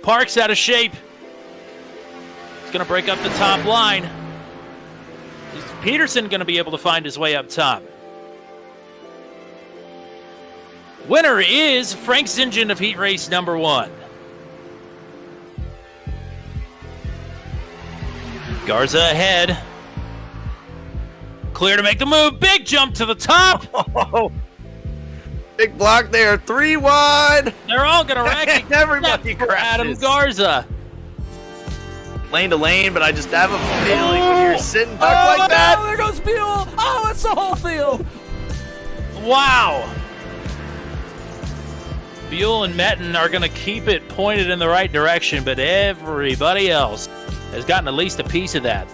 Park's out of shape. He's going to break up the top line. Is Peterson going to be able to find his way up top? Winner is Frank Zinjan of heat race number 1. Garza ahead. Clear to make the move. Big jump to the top. Oh, big block there. 3 wide. They're all going to rack it. Everybody crashes. Adam Garza. Lane to lane, but I just have a feeling when you're sitting back like that. There goes Buell. Oh, it's the whole field. Wow. Buell and Metten are going to keep it pointed in the right direction, but everybody else has gotten at least a piece of that.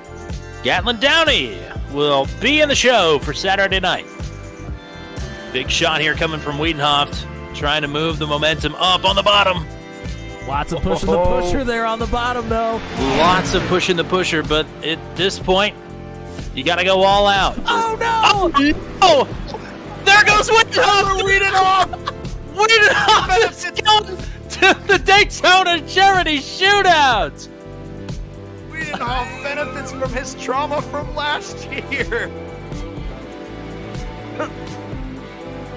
Gatlin Downey will be in the show for Saturday night. Big shot here coming from Wiedenhoft, trying to move the momentum up on the bottom. Lots of pushing the pusher there on the bottom, though. Lots of pushing the pusher, but at this point, you got to go all out. Oh, no! Oh! There goes Wiedenhoft! Wiedenhoft is going to the Daytona Charity Shootout! Wiedenhoft benefits from his trauma from last year.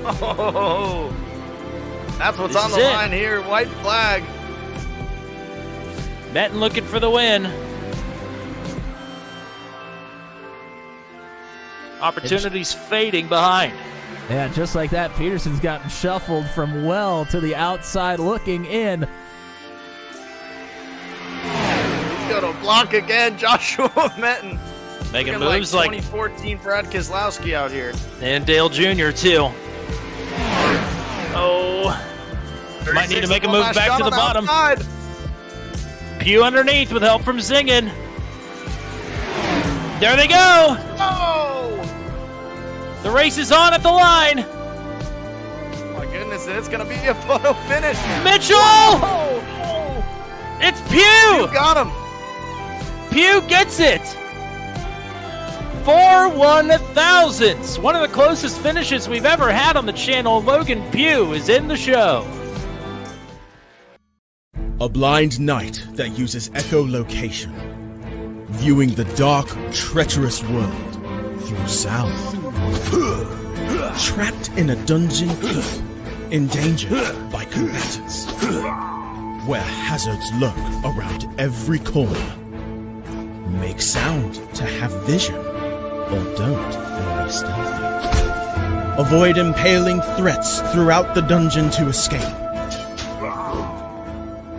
Oh, that's what's on the line here. White flag. Metten looking for the win. Opportunities fading behind. Yeah, just like that, Peterson's gotten shuffled from well to the outside looking in. He's going to block again, Joshua Metten. Making moves like 2014 Brad Keselowski out here. And Dale Jr. too. Oh. Might need to make a move back to the bottom. Outside. Pugh underneath with help from Zingen. There they go. Oh! The race is on at the line. My goodness, it's going to be a photo finish. Mitchell! Oh! It's Pugh! You got him. Pugh gets it. 4/1000. One of the closest finishes we've ever had on the channel. Logan Pugh is in the show. A blind knight that uses echolocation, viewing the dark, treacherous world through sound. Trapped in a dungeon, endangered by combatants, where hazards lurk around every corner. Make sound to have vision, or don't and be stealthy. Avoid impaling threats throughout the dungeon to escape.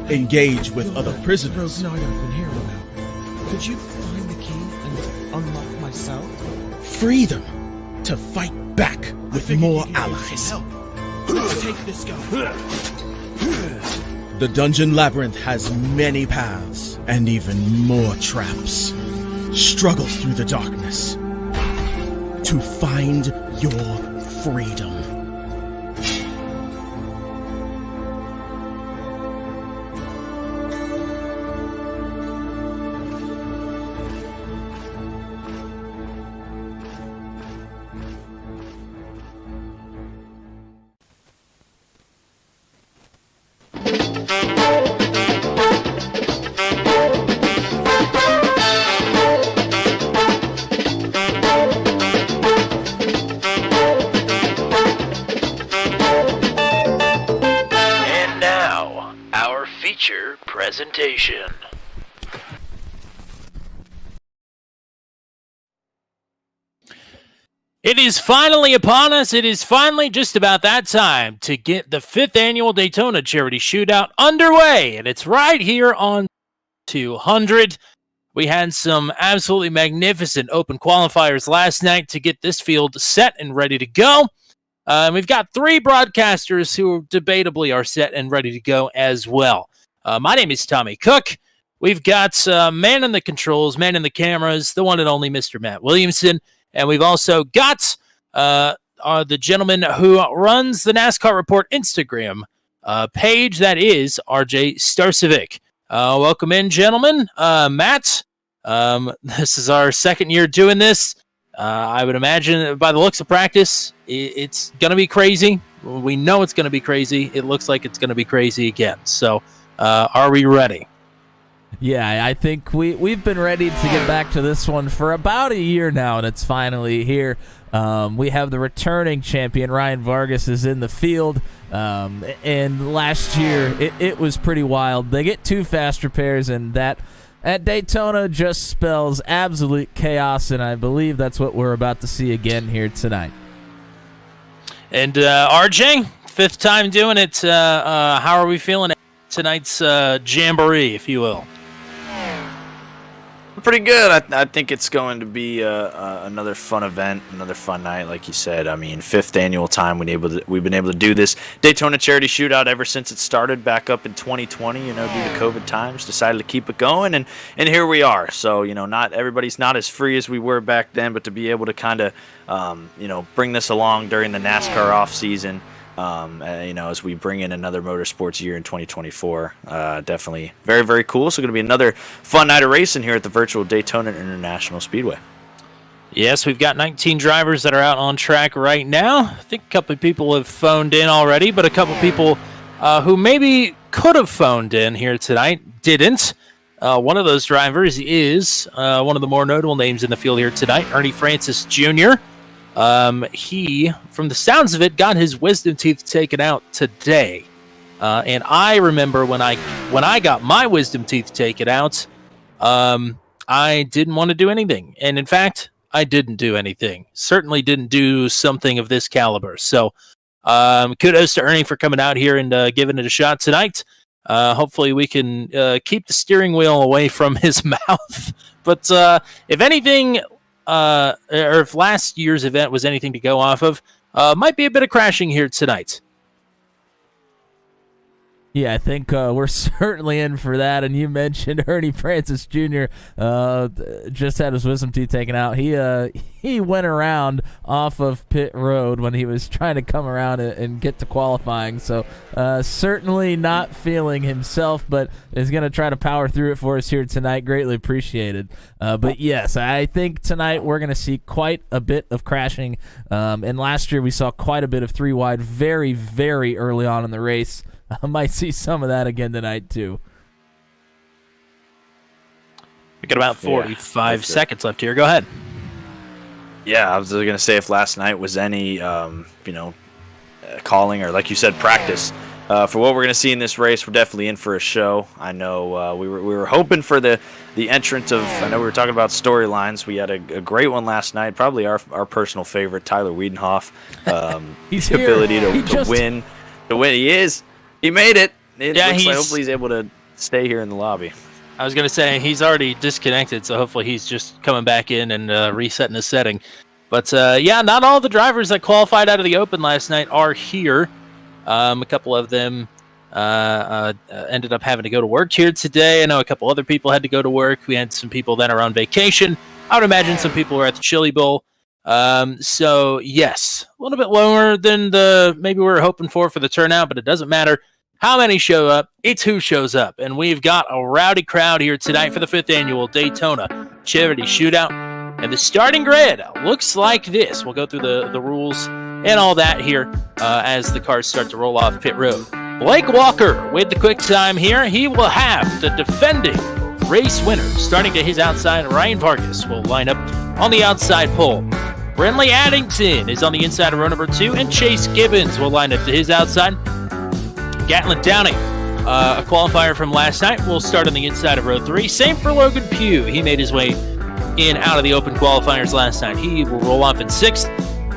Engage with other prisoners. Knight open here now. Could you find the key and unlock myself? Free them to fight back with more allies. Let's take this guy. The Dungeon Labyrinth has many paths and even more traps. Struggle through the darkness to find your freedom. Presentation. It is finally upon us. It is finally just about that time to get the 5th annual Daytona Charity Shootout underway, and it's right here on 200. We had some absolutely magnificent open qualifiers last night to get this field set and ready to go. We've got 3 broadcasters who debatably are set and ready to go as well. My name is Tommy Cook. We've got man in the controls, man in the cameras, the one and only Mr. Matt Williamson. And we've also got the gentleman who runs the NASCAR Report Instagram page. That is RJ Starcevic. Welcome in, gentlemen. Matt, this is our 2nd year doing this. I would imagine by the looks of practice, it's going to be crazy. We know it's going to be crazy. It looks like it's going to be crazy again. So Are we ready? Yeah, I think we've been ready to get back to this one for about a year now, and it's finally here. We have the returning champion, Ryan Vargas, is in the field. And last year, it was pretty wild. They get 2 fast repairs, and that at Daytona just spells absolute chaos, and I believe that's what we're about to see again here tonight. And RJ, 5th time doing it. How are we feeling at tonight's jamboree, if you will? Pretty good. I think it's going to be another fun event, another fun night, like you said. I mean, 5th annual time we've been able to do this Daytona Charity Shootout ever since it started back up in 2020. Due to COVID times, decided to keep it going, and here we are. So not everybody's not as free as we were back then, but to be able to kind of bring this along during the NASCAR off season. As we bring in another motorsports year in 2024, definitely very, very cool. So going to be another fun night of racing here at the virtual Daytona International Speedway. Yes, we've got 19 drivers that are out on track right now. I think a couple of people have phoned in already, but a couple of people who maybe could have phoned in here tonight didn't. One of those drivers is one of the more notable names in the field here tonight, Ernie Francis Jr. He, from the sounds of it, got his wisdom teeth taken out today. And I remember when I got my wisdom teeth taken out, I didn't want to do anything. And in fact, I didn't do anything. Certainly didn't do something of this caliber. So kudos to Ernie for coming out here and giving it a shot tonight. Hopefully we can keep the steering wheel away from his mouth. But if anything... or if last year's event was anything to go off of, might be a bit of crashing here tonight. Yeah, I think we're certainly in for that. And you mentioned Ernie Francis Jr. Just had his wisdom teeth taken out. He went around off of pit road when he was trying to come around and get to qualifying. So certainly not feeling himself, but is going to try to power through it for us here tonight. Greatly appreciated. But yes, I think tonight we're going to see quite a bit of crashing. And last year we saw quite a bit of 3 wide very, very early on in the race. I might see some of that again tonight, too. We got about 45 seconds left here. Go ahead. Yeah, I was going to say if last night was any, calling or, like you said, practice for what we're going to see in this race, we're definitely in for a show. I know we were hoping for the entrance of, I know we were talking about storylines. We had a great one last night, probably our personal favorite, Tyler Wiedenhoff. His ability to win. He made it. Hopefully he's able to stay here in the lobby. I was going to say, he's already disconnected, so hopefully he's just coming back in and resetting his setting. But, not all the drivers that qualified out of the Open last night are here. A couple of them ended up having to go to work here today. I know a couple other people had to go to work. We had some people that are on vacation. I would imagine some people were at the Chili Bowl. So, yes, a little bit lower than maybe we were hoping for the turnout, but it doesn't matter how many show up. It's who shows up. And we've got a rowdy crowd here tonight for the 5th annual Daytona Charity Shootout. And the starting grid looks like this. We'll go through the rules and all that here as the cars start to roll off pit road. Blake Walker with the quick time here. He will have the defending race winner. Starting to his outside, Ryan Vargas will line up on the outside pole. Brentley Addington is on the inside of row number 2, and Chase Gibbons will line up to his outside. Gatlin Downing, a qualifier from last night, will start on the inside of row 3. Same for Logan Pugh. He made his way in out of the Open qualifiers last night. He will roll off in 6th.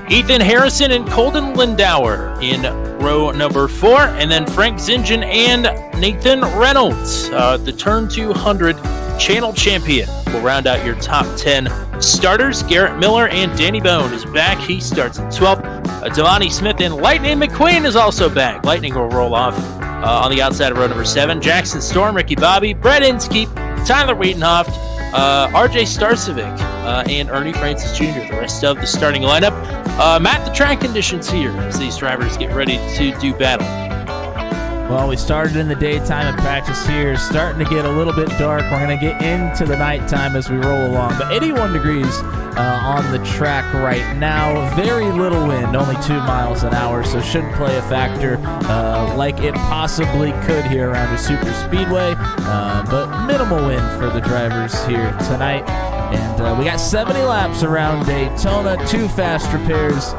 Ethan Harrison and Colden Lindauer in row number 4. And then Frank Zingen and Nathan Reynolds, the Turn 200 channel champion, will round out your top 10 starters. Garrett Miller and Danny Bone is back. He starts at 12th. Devontae Smith and Lightning McQueen is also back. Lightning will roll off on the outside of row number 7. Jackson Storm, Ricky Bobby, Brett Inskeep, Tyler Wiedenhoff, RJ Starcevic, and Ernie Francis Jr., the rest of the starting lineup. Matt, the track conditions here as these drivers get ready to do battle. Well, we started in the daytime in practice here. Starting to get a little bit dark. We're going to get into the nighttime as we roll along. But 81 degrees on the track right now. Very little wind, only 2 miles an hour, so shouldn't play a factor like it possibly could here around the super speedway. But minimal wind for the drivers here tonight. And we got 70 laps around Daytona, 2 fast repairs.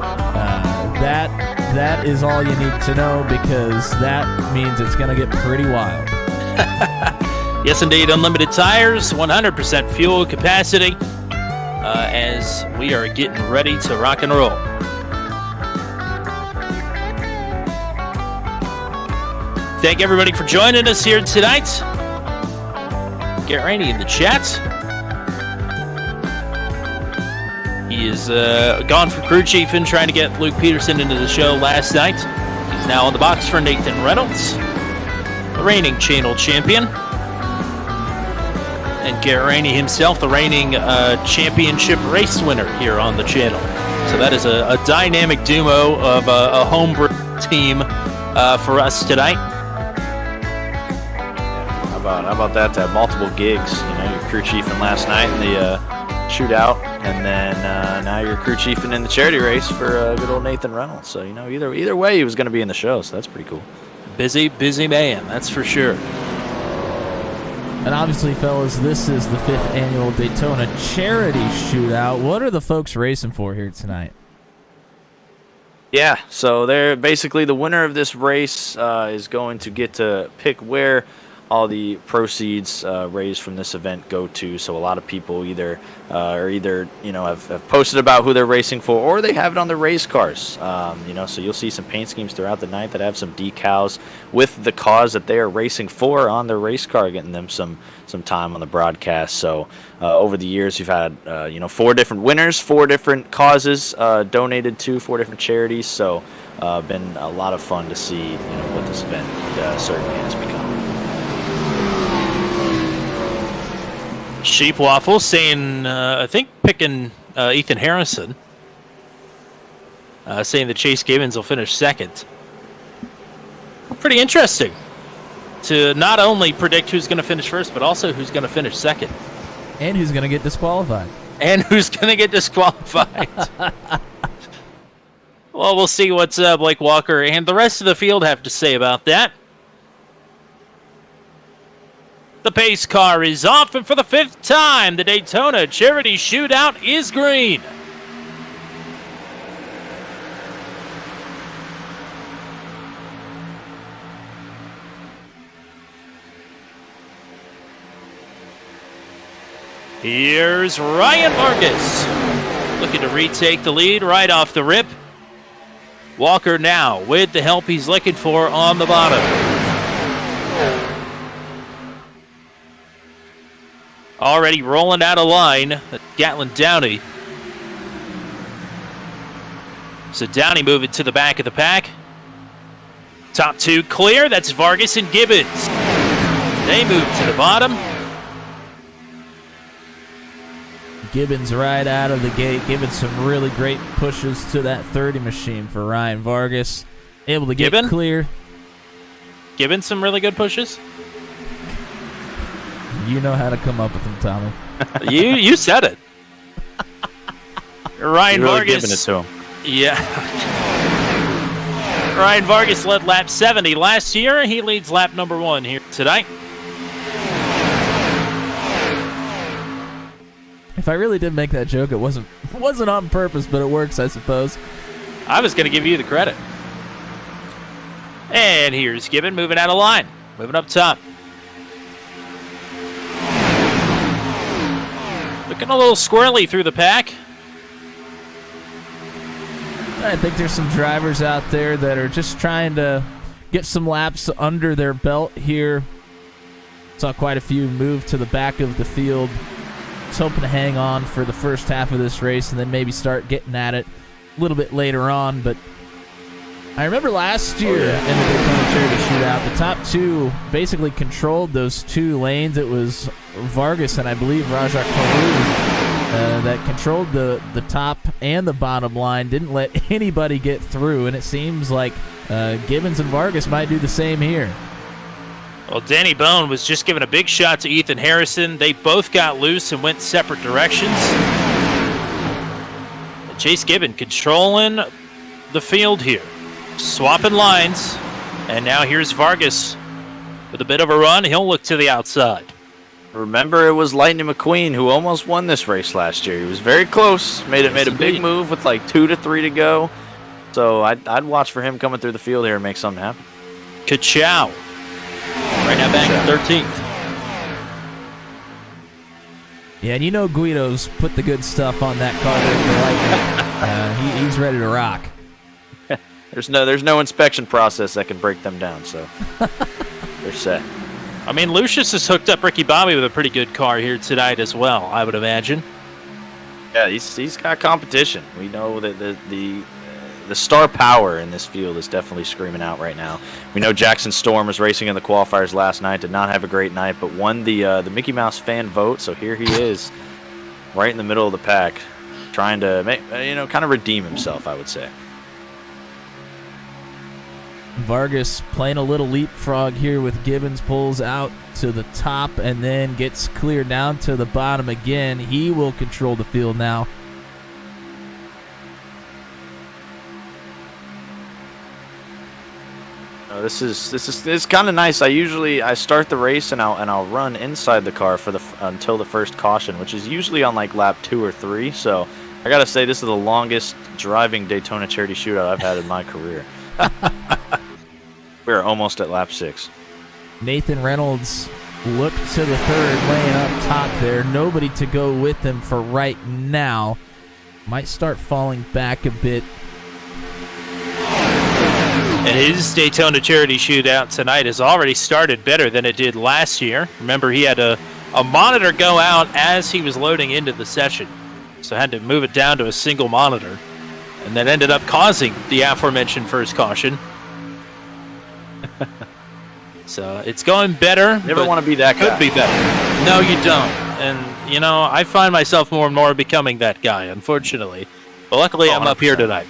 That is all you need to know, because that means it's going to get pretty wild. Yes, indeed. Unlimited tires, 100% fuel capacity, as we are getting ready to rock and roll. Thank everybody for joining us here tonight. Get Rainey in the chat. He is gone for crew chief and trying to get Luke Peterson into the show last night. He's now on the box for Nathan Reynolds, the reigning channel champion. And Garrett Rainey himself, the reigning championship race winner here on the channel. So that is a dynamic duo of a homebrew team for us tonight. How about that, to have multiple gigs? You know, your crew chiefing last night in the shootout, and then now you're crew chiefing in the charity race for good old Nathan Reynolds. So, you know, either way, he was going to be in the show, so that's pretty cool. Busy man, that's for sure. And obviously, fellas, this is the 5th annual Daytona Charity Shootout. What are the folks racing for here tonight? Yeah, so they're basically the winner of this race is going to get to pick where all the proceeds raised from this event go to. So a lot of people either have posted about who they're racing for, or they have it on their race cars. So you'll see some paint schemes throughout the night that have some decals with the cause that they are racing for on their race car, getting them some time on the broadcast. So over the years, you've had 4 different winners, 4 different causes donated to 4 different charities. So been a lot of fun to see what this event certainly has become. Sheep Waffle saying, I think picking Ethan Harrison, saying that Chase Gibbons will finish second. Pretty interesting to not only predict who's going to finish first, but also who's going to finish second. And who's going to get disqualified. Well, we'll see what Blake Walker and the rest of the field have to say about that. The pace car is off, and for the 5th time, the Daytona Charity Shootout is green. Here's Ryan Vargas, looking to retake the lead right off the rip. Walker now with the help he's looking for on the bottom. Already rolling out of line, Gatlin Downey. So Downey moving to the back of the pack. Top 2 clear, that's Vargas and Gibbons. They move to the bottom. Gibbons right out of the gate, giving some really great pushes to that 30 machine for Ryan Vargas. Able to get clear. Gibbons some really good pushes. You know how to come up with them, Tommy. you said it. Ryan really Vargas giving it to him. Yeah. Ryan Vargas led lap 70 last year. He leads lap number 1 here tonight. If I really did make that joke, it wasn't on purpose, but it works, I suppose. I was going to give you the credit. And here's Gibbon moving out of line, moving up top. Looking a little squirrely through the pack. I think there's some drivers out there that are just trying to get some laps under their belt here. Saw quite a few move to the back of the field. Was hoping to hang on for the first half of this race and then maybe start getting at it a little bit later on. But I remember last year in the Daytona Charity Shootout, the top 2 basically controlled those 2 lanes. It was Vargas and I believe Raja Karu that controlled the top and the bottom line, didn't let anybody get through. And it seems like Gibbons and Vargas might do the same here. Well, Danny Bone was just giving a big shot to Ethan Harrison. They both got loose and went separate directions. And Chase Gibbon controlling the field here, swapping lines. And now here's Vargas with a bit of a run. He'll look to the outside. Remember, it was Lightning McQueen who almost won this race last year. He was very close. Made a big move with like 2 to 3 to go. So I'd watch for him coming through the field here and make something happen. Ka-chow. Right now back in 13th. Yeah, and you know Guido's put the good stuff on that car there for Lightning. He's ready to rock. There's no inspection process that can break them down, so they're set. I mean, Lucius has hooked up Ricky Bobby with a pretty good car here tonight as well, I would imagine. Yeah, he's got competition. We know that the star power in this field is definitely screaming out right now. We know Jackson Storm was racing in the qualifiers last night, did not have a great night, but won the Mickey Mouse fan vote. So here he is, right in the middle of the pack, trying to make kind of redeem himself, I would say. Vargas playing a little leapfrog here with Gibbons, pulls out to the top and then gets cleared down to the bottom again. He will control the field now. This is kind of nice. I start the race and I'll run inside the car for until the first caution, which is usually on like lap 2 or 3. So I gotta say, this is the longest driving Daytona Charity Shootout I've had in my career. We're almost at lap 6. Nathan Reynolds looked to the third lane up top there. Nobody to go with him for right now. Might start falling back a bit. And his Daytona Charity Shootout tonight has already started better than it did last year. Remember, he had a monitor go out as he was loading into the session, so had to move it down to a single monitor, and that ended up causing the aforementioned first caution. So it's going better. Never want to be that guy. Could be better. No, you don't. And, I find myself more and more becoming that guy, unfortunately. But luckily, I'm up here tonight.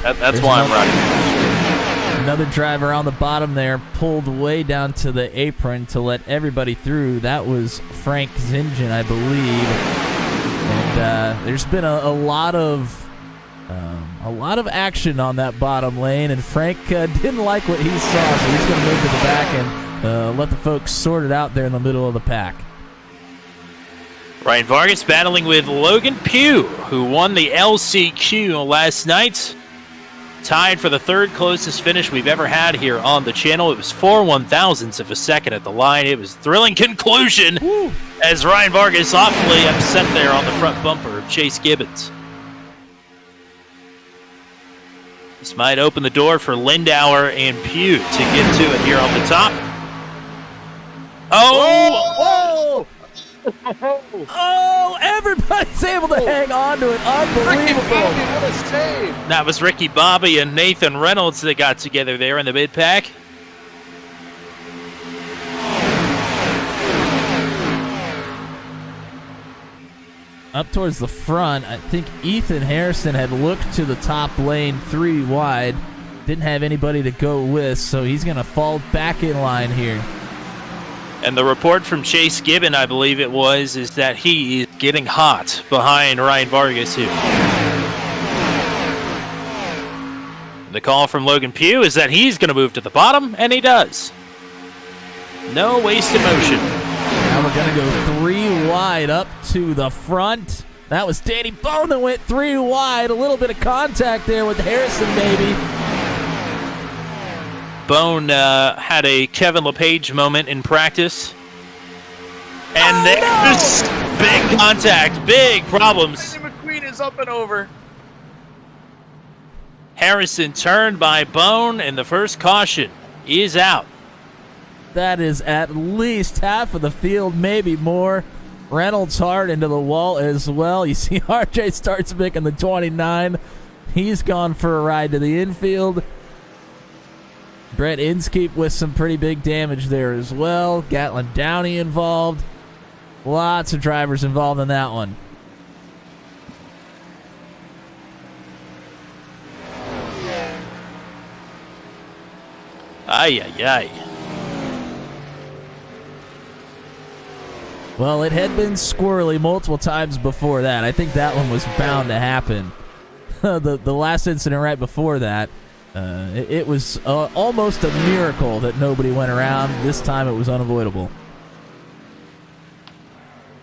That's why I'm riding. Another driver on the bottom there pulled way down to the apron to let everybody through. That was Frank Zingen, I believe. And there's been a lot of action on that bottom lane, and Frank didn't like what he saw, so he's going to move to the back and let the folks sort it out there in the middle of the pack. Ryan Vargas battling with Logan Pugh, who won the LCQ last night. Tied for the third closest finish we've ever had here on the channel. It was 4 1,000ths of a second at the line. It was a thrilling conclusion. Woo. As Ryan Vargas awfully upset there on the front bumper of Chase Gibbons. This might open the door for Lindauer and Pugh to get to it here on the top. Oh! Whoa! Oh, everybody's able to hang on to it. Unbelievable. What a save. That was Ricky Bobby and Nathan Reynolds that got together there in the mid-pack. Up towards the front, I think Ethan Harrison had looked to the top lane 3 wide. Didn't have anybody to go with, so he's going to fall back in line here. And the report from Chase Gibbon, I believe it was, is that he is getting hot behind Ryan Vargas here. The call from Logan Pugh is that he's going to move to the bottom, and he does. No wasted motion. Now we're going to go 3 wide up to the front. That was Danny Bone that went 3 wide. A little bit of contact there with Harrison, maybe. Bone had a Kevin LePage moment in practice. And there's big contact, big problems. McQueen is up and over. Harrison turned by Bone, and the first caution is out. That is at least half of the field, maybe more. Reynolds hard into the wall as well. You see RJ starts making the 29. He's gone for a ride to the infield. Brett Inskeep with some pretty big damage there as well. Gatlin Downey involved. Lots of drivers involved in that one. Ay, ay, ay. Well, it had been squirrely multiple times before that. I think that one was bound to happen. The last incident right before that, it was almost a miracle that nobody went around. This time it was unavoidable.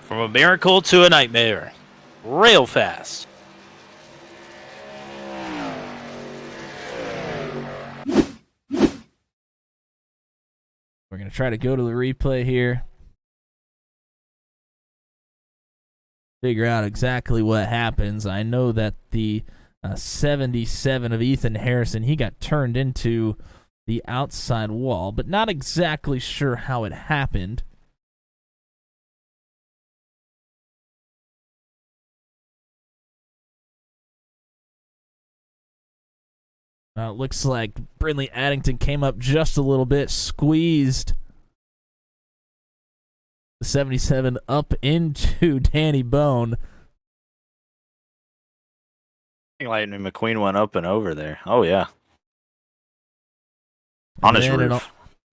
From a miracle to a nightmare. Real fast. We're going to try to go to the replay here. Figure out exactly what happens. I know that the 77 of Ethan Harrison, he got turned into the outside wall, but not exactly sure how it happened. It looks like Brindley Addington came up just a little bit, squeezed the 77 up into Danny Bone. Lightning McQueen went up and over there. Oh, yeah. On his roof.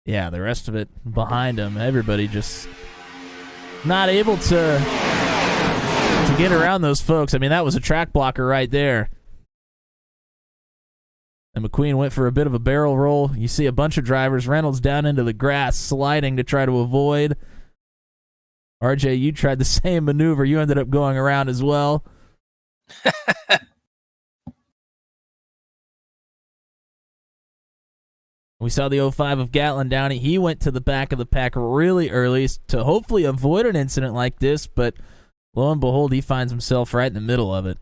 Yeah, the rest of it behind him. Everybody just not able to get around those folks. I mean, that was a track blocker right there. And McQueen went for a bit of a barrel roll. You see a bunch of drivers. Reynolds down into the grass, sliding to try to avoid. RJ, you tried the same maneuver. You ended up going around as well. We saw the 05 of Gatlin Downey. He went to the back of the pack really early to hopefully avoid an incident like this, but lo and behold, he finds himself right in the middle of it.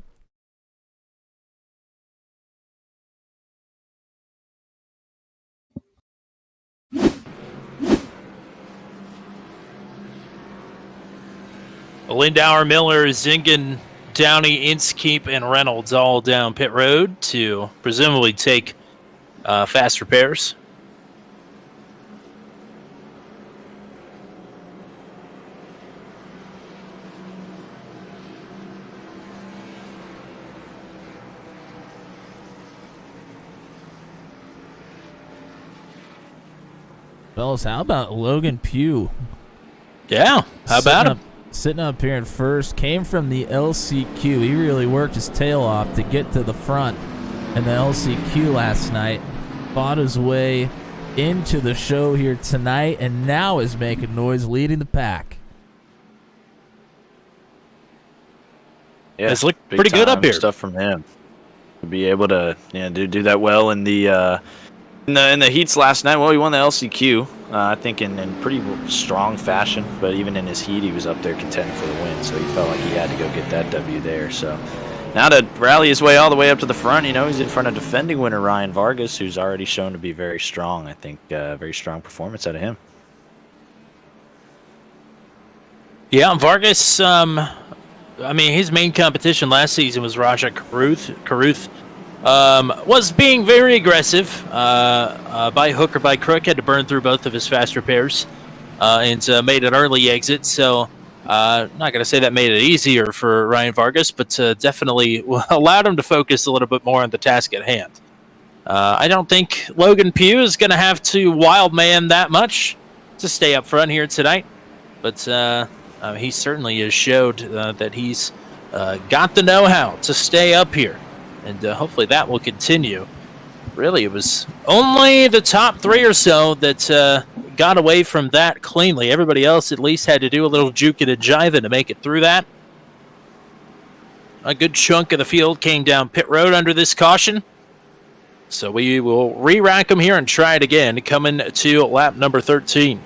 Lindauer, Miller, Zingen, Downey, Inskeep, and Reynolds all down pit road to presumably take fast repairs. Fellas, how about Logan Pugh? Yeah, how about him? Sitting up here in first, came from the LCQ. He really worked his tail off to get to the front in the LCQ last night. Fought his way into the show here tonight, and now is making noise, leading the pack. Yeah, it's looked pretty good up here. Stuff from him to be able to do that well in the heats last night. Well, he won the LCQ, I think in pretty strong fashion. But even in his heat, he was up there contending for the win. So he felt like he had to go get that W there. So now to rally his way all the way up to the front, he's in front of defending winner Ryan Vargas, who's already shown to be very strong. I think very strong performance out of him. Yeah, Vargas. His main competition last season was Raja Caruth. Was being very aggressive by hook or by crook, had to burn through both of his fast repairs and made an early exit. So not going to say that made it easier for Ryan Vargas, but definitely allowed him to focus a little bit more on the task at hand. I don't think Logan Pugh is going to have to wild man that much to stay up front here tonight, but he certainly has showed that he's got the know-how to stay up here. And hopefully that will continue. Really, it was only the top three or so that got away from that cleanly. Everybody else at least had to do a little juking and jiving to make it through that. A good chunk of the field came down pit road under this caution. So we will re-rack them here and try it again, coming to lap number 13.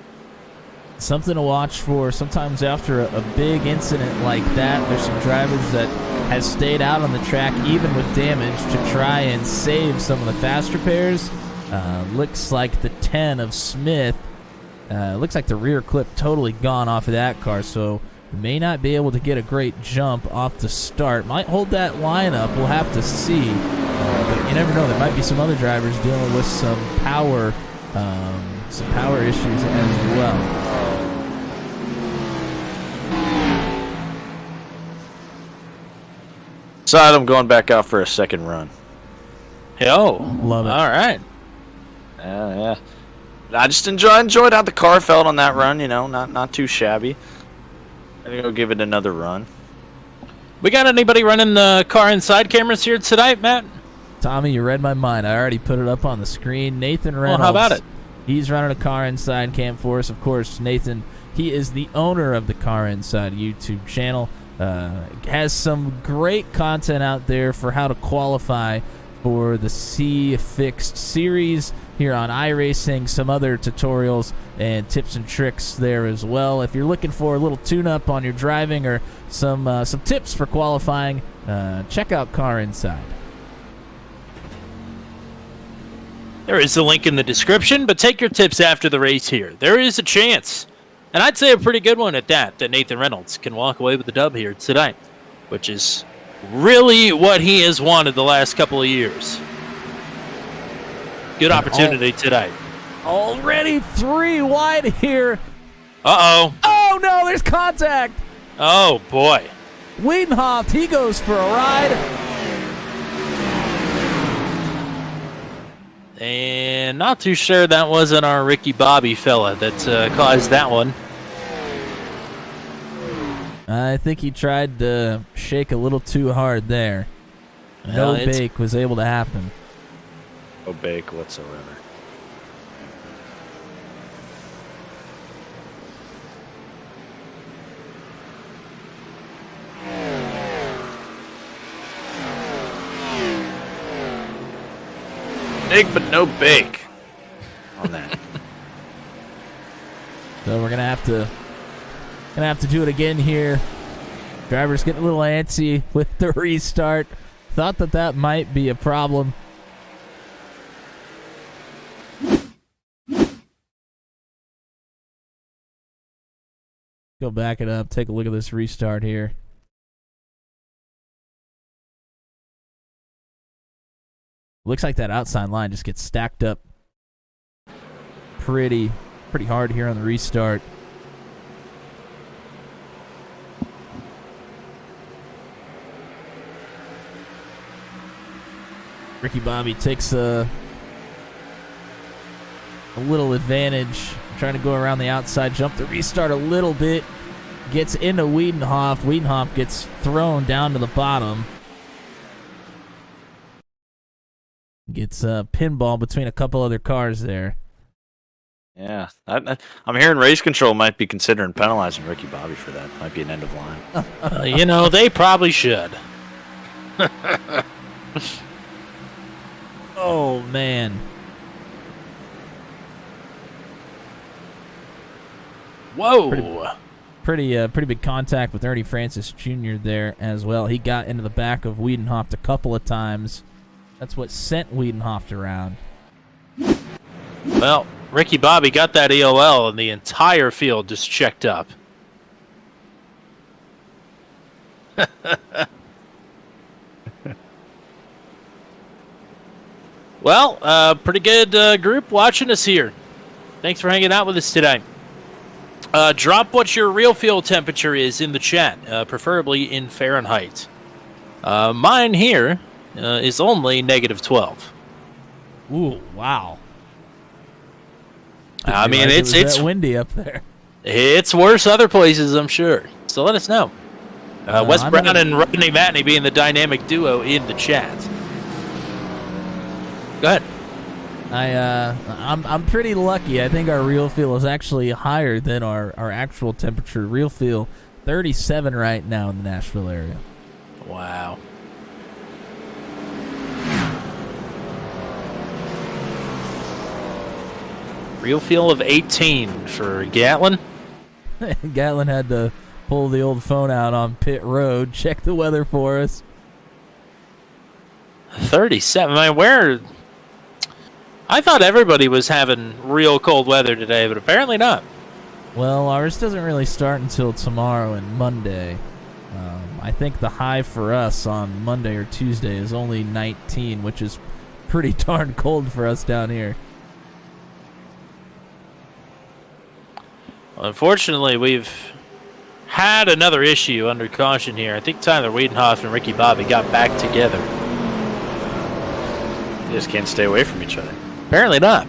Something to watch for. Sometimes after a big incident like that, there's some drivers that have stayed out on the track even with damage to try and save some of the fast repairs. Looks like the 10 of Smith, looks like the rear clip totally gone off of that car, so may not be able to get a great jump off the start. Might hold that line up, we'll have to see. But you never know, there might be some other drivers dealing with some power issues as well. So I'm going back out for a second run. Yo, love it. All right. Yeah. I just enjoyed how the car felt on that run. Not too shabby. I'm gonna go give it another run. We got anybody running the car inside cameras here tonight, Matt? Tommy, you read my mind. I already put it up on the screen. Nathan Reynolds. Well, how about it? He's running a car inside cam for us. Of course, Nathan, he is the owner of the Car Inside YouTube channel. Has some great content out there for how to qualify for the C Fixed series here on iRacing, some other tutorials and tips and tricks there as well. If you're looking for a little tune-up on your driving or some tips for qualifying, check out Car Inside. There is a link in the description, but take your tips after the race here. There is a chance, and I'd say a pretty good one at that Nathan Reynolds can walk away with the dub here tonight, which is really what he has wanted the last couple of years. Good opportunity tonight. Already 3 wide here. Uh-oh. Oh, no, there's contact. Oh, boy. Wiedenhoff, he goes for a ride. And not too sure that wasn't our Ricky Bobby fella that caused that one. I think he tried to shake a little too hard there. No bake was able to happen. No bake whatsoever. Big but no bake on that. So we're gonna have to do it again here. Driver's getting a little antsy with the restart. Thought that might be a problem. Go back it up. Take a look at this restart here. Looks like that outside line just gets stacked up pretty hard here on the restart. Ricky Bobby takes a little advantage, trying to go around the outside, jump the restart a little bit, gets into Wiedenhoff. Wiedenhoff gets thrown down to the bottom. Gets a pinball between a couple other cars there. Yeah, I'm hearing race control might be considering penalizing Ricky Bobby for that. Might be an end of line. They probably should. Oh, man. Whoa. Pretty big contact with Ernie Francis Jr. there as well. He got into the back of Wiedenhoff a couple of times. That's what sent Wiedenhoff around. Well, Ricky Bobby got that EOL and the entire field just checked up. Well, pretty good group watching us here. Thanks for hanging out with us today. Drop what your real fuel temperature is in the chat, preferably in Fahrenheit. Mine here is only -12. Ooh, wow. I mean, it's windy up there. It's worse other places, I'm sure. So let us know. Wes Brown and Rodney Matney being the dynamic duo in the chat. Go ahead. I'm pretty lucky. I think our real fuel is actually higher than our actual temperature. Real fuel, 37 right now in the Nashville area. Wow. Real fuel of 18 for Gatlin. Gatlin had to pull the old phone out on pit road, check the weather for us. 37. I thought everybody was having real cold weather today, but apparently not. Well, ours doesn't really start until tomorrow and Monday. I think the high for us on Monday or Tuesday is only 19, which is pretty darn cold for us down here. Unfortunately, we've had another issue under caution here. I think Tyler Wiedenhoff and Ricky Bobby got back together. They just can't stay away from each other. Apparently not.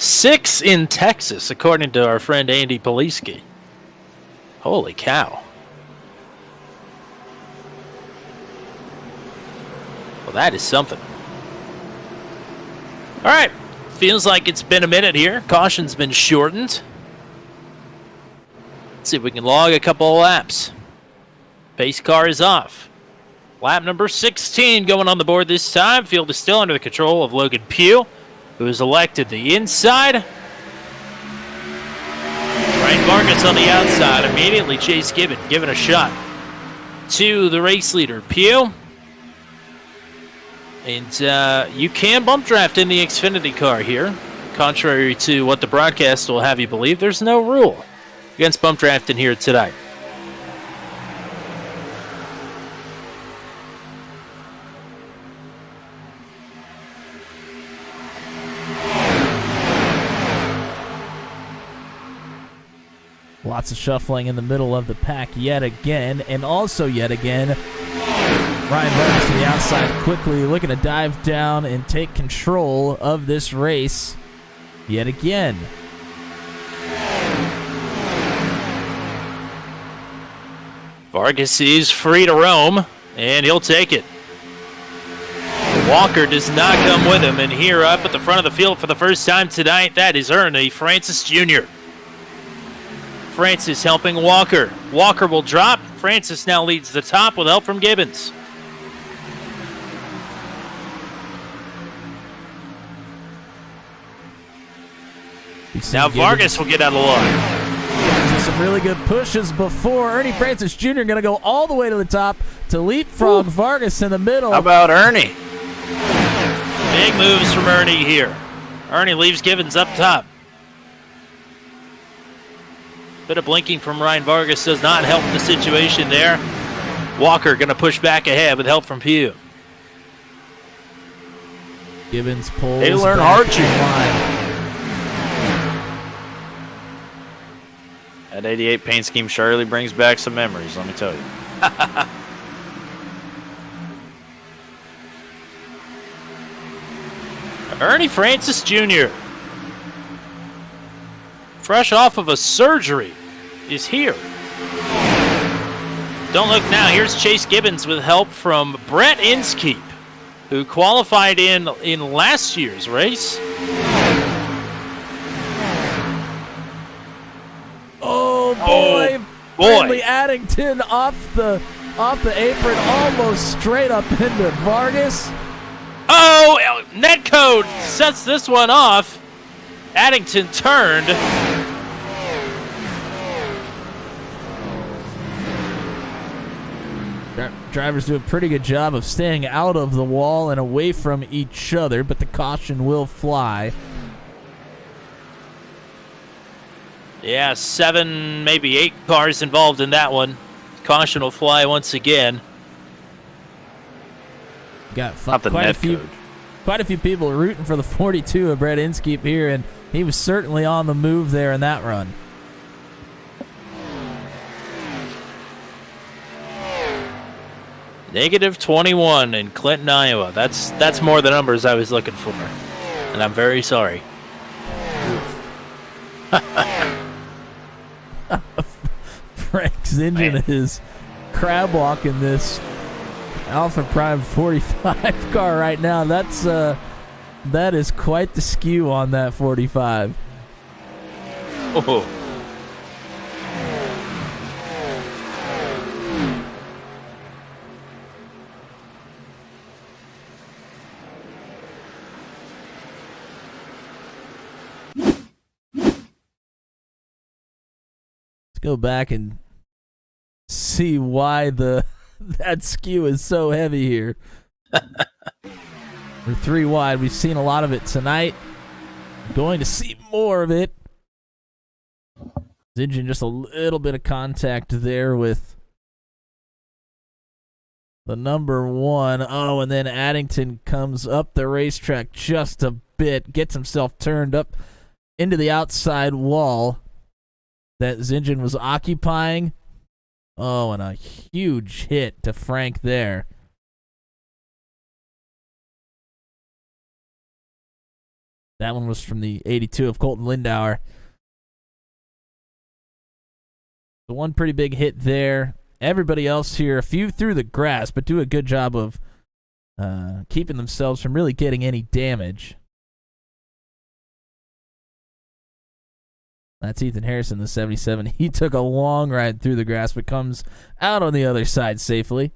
6 in Texas, according to our friend Andy Poliski. Holy cow. Well, that is something. All right. Feels like it's been a minute here. Caution's been shortened. Let's see if we can log a couple of laps. Pace car is off. Lap number 16 going on the board this time. Field is still under the control of Logan Pugh, who is elected the inside. Ryan Vargas on the outside. Immediately Chase Gibbon giving a shot to the race leader, Pugh. And you can bump draft in the Xfinity car here. Contrary to what the broadcast will have you believe, there's no rule against bump drafting here tonight. Lots of shuffling in the middle of the pack yet again, and also yet again, Ryan Vargas to the outside quickly, looking to dive down and take control of this race yet again. Vargas is free to roam, and he'll take it. Walker does not come with him, and here up at the front of the field for the first time tonight, that is Ernie Francis Jr. Francis helping Walker. Walker will drop. Francis now leads the top with help from Gibbons. Now Vargas will get out of line. Some really good pushes before. Ernie Francis Jr. going to go all the way to the top to leapfrog Vargas in the middle. How about Ernie? Big moves from Ernie here. Ernie leaves Gibbons up top. Bit of blinking from Ryan Vargas does not help the situation there. Walker going to push back ahead with help from Pugh. Gibbons pulls They learn back hard line. That 88 paint scheme surely brings back some memories, let me tell you. Ernie Francis Jr., fresh off of a surgery, is here. Don't look now. Here's Chase Gibbons with help from Brett Inskeep, who qualified in last year's race. Oh boy! Bradley Addington off the apron, almost straight up into Vargas. Oh, Netcode sets this one off. Addington turned. Drivers do a pretty good job of staying out of the wall and away from each other, but the caution will fly. Yeah, 7, maybe 8 cars involved in that one. Caution will fly once again. Got quite a few people rooting for the 42 of Brett Inskeep here, and he was certainly on the move there in that run. -21 in Clinton, Iowa. That's more the numbers I was looking for, and I'm very sorry. Frank's engine is crab walking this Alpha Prime 45 car right now. That is quite the skew on that 45. Oh. Go back and see why that skew is so heavy here. We're 3 wide. We've seen a lot of it tonight. Going to see more of it. Engine just a little bit of contact there with the number 1. Oh, and then Addington comes up the racetrack just a bit, gets himself turned up into the outside wall that Zingen was occupying. Oh, and a huge hit to Frank there. That one was from the 82 of Colton Lindauer. The one pretty big hit there. Everybody else here, a few through the grass, but do a good job of keeping themselves from really getting any damage. That's Ethan Harrison, the 77. He took a long ride through the grass, but comes out on the other side safely.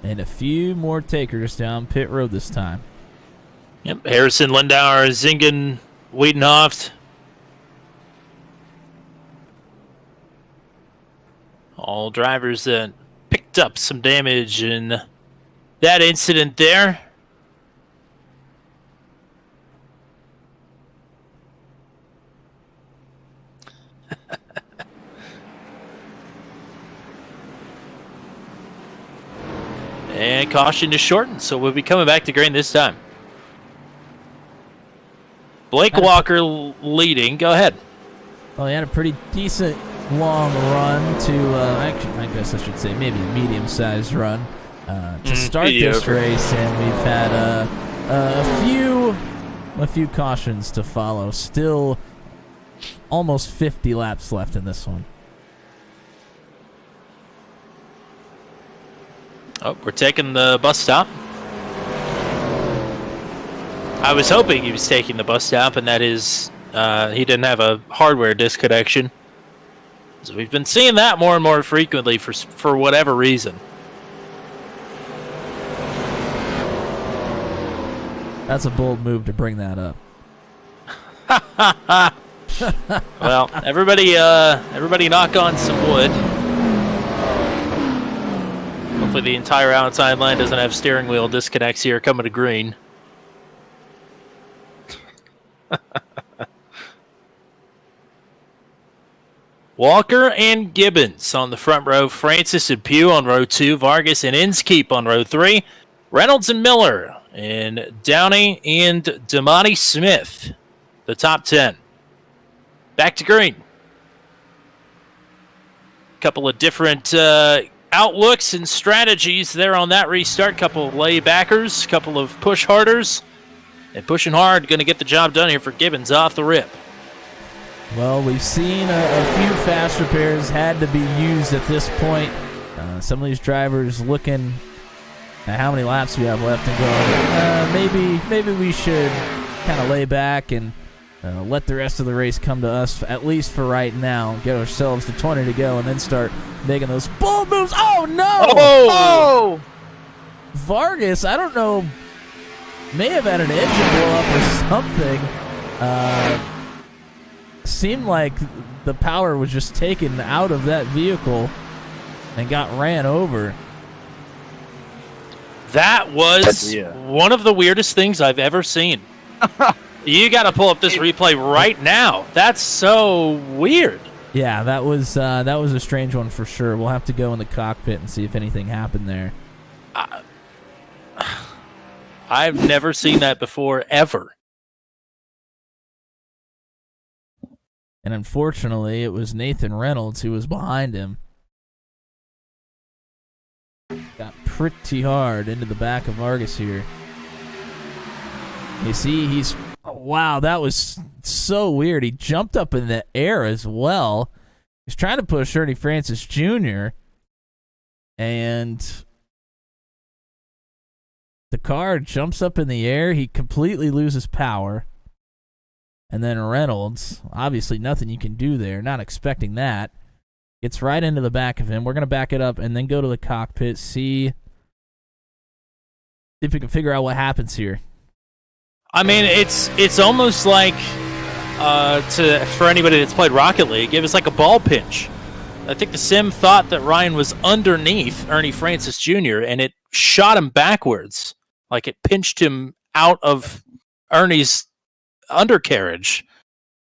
And a few more takers down pit road this time. Yep, Harrison, Lindauer, Zingen, Wiedenhoft. All drivers that picked up some damage in that incident there. And caution is shortened, so we'll be coming back to green this time. Blake Walker leading. Go ahead. Well, he had a pretty decent long run to, actually, I guess I should say maybe a medium-sized run to start this race, and we've had a few cautions to follow. Still almost 50 laps left in this one. Oh, we're taking the bus stop. I was hoping he was taking the bus stop, and that is he didn't have a hardware disconnection. So we've been seeing that more and more frequently for whatever reason. That's a bold move to bring that up. Well, everybody knock on some wood. Hopefully the entire outside line doesn't have steering wheel disconnects here coming to green. Walker and Gibbons on the front row. Francis and Pugh on row 2. Vargas and Inskeep on row 3. Reynolds and Miller. And Downey and Damani Smith. The top 10. Back to green. Couple of different outlooks and strategies there on that restart. Couple of laybackers. Couple of push harders. And pushing hard, going to get the job done here for Gibbons off the rip. Well, we've seen a few fast repairs had to be used at this point. Some of these drivers looking at how many laps we have left and going, maybe we should kind of lay back and let the rest of the race come to us, at least for right now. Get ourselves to 20 to go and then start making those bold moves. Oh, no! Oh! Vargas, I don't know, may have had an engine blow up or something. Seemed like the power was just taken out of that vehicle and got ran over. That was one of the weirdest things I've ever seen. You got to pull up this replay right now. That's so weird. Yeah, that was a strange one for sure. We'll have to go in the cockpit and see if anything happened there. I've never seen that before, ever. And unfortunately, it was Nathan Reynolds who was behind him. Got pretty hard into the back of Vargas here. You see, wow, that was so weird. He jumped up in the air as well. He's trying to push Ernie Francis Jr. And the car jumps up in the air. He completely loses power. And then Reynolds, obviously nothing you can do there, not expecting that. Gets right into the back of him. We're going to back it up and then go to the cockpit, see if we can figure out what happens here. I mean, it's almost like, for anybody that's played Rocket League, it was like a ball pinch. I think the sim thought that Ryan was underneath Ernie Francis Jr., and it shot him backwards. Like it pinched him out of Ernie's undercarriage.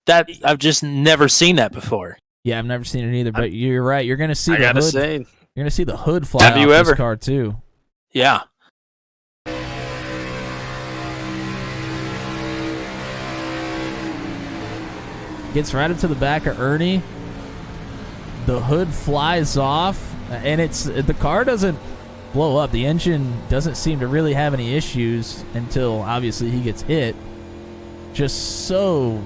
That I've just never seen that before. Yeah, I've never seen it either, but you're right. You're going to see the hood. You're going to see the hood fly off this car too. Yeah. Gets right up to the back of Ernie. the hood flies off, and the car doesn't blow up. The engine doesn't seem to really have any issues until obviously he gets hit. Just so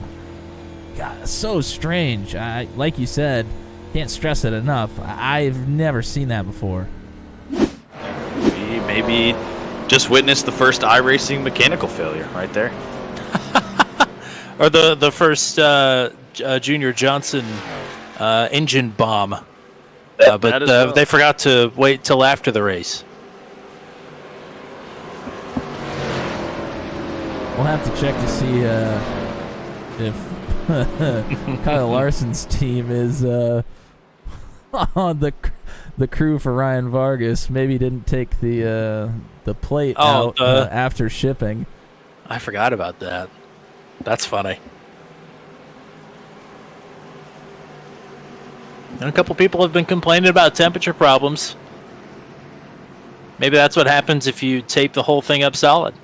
strange. Like you said, can't stress it enough. I've never seen that before. Maybe just witnessed the first iRacing mechanical failure right there. Or the first Junior Johnson engine bomb. But they forgot to wait till after the race. We'll have to check to see if Kyle Larson's team is on the crew for Ryan Vargas. Maybe didn't take the plate out after shipping. I forgot about that. That's funny. And a couple people have been complaining about temperature problems. Maybe that's what happens if you tape the whole thing up solid.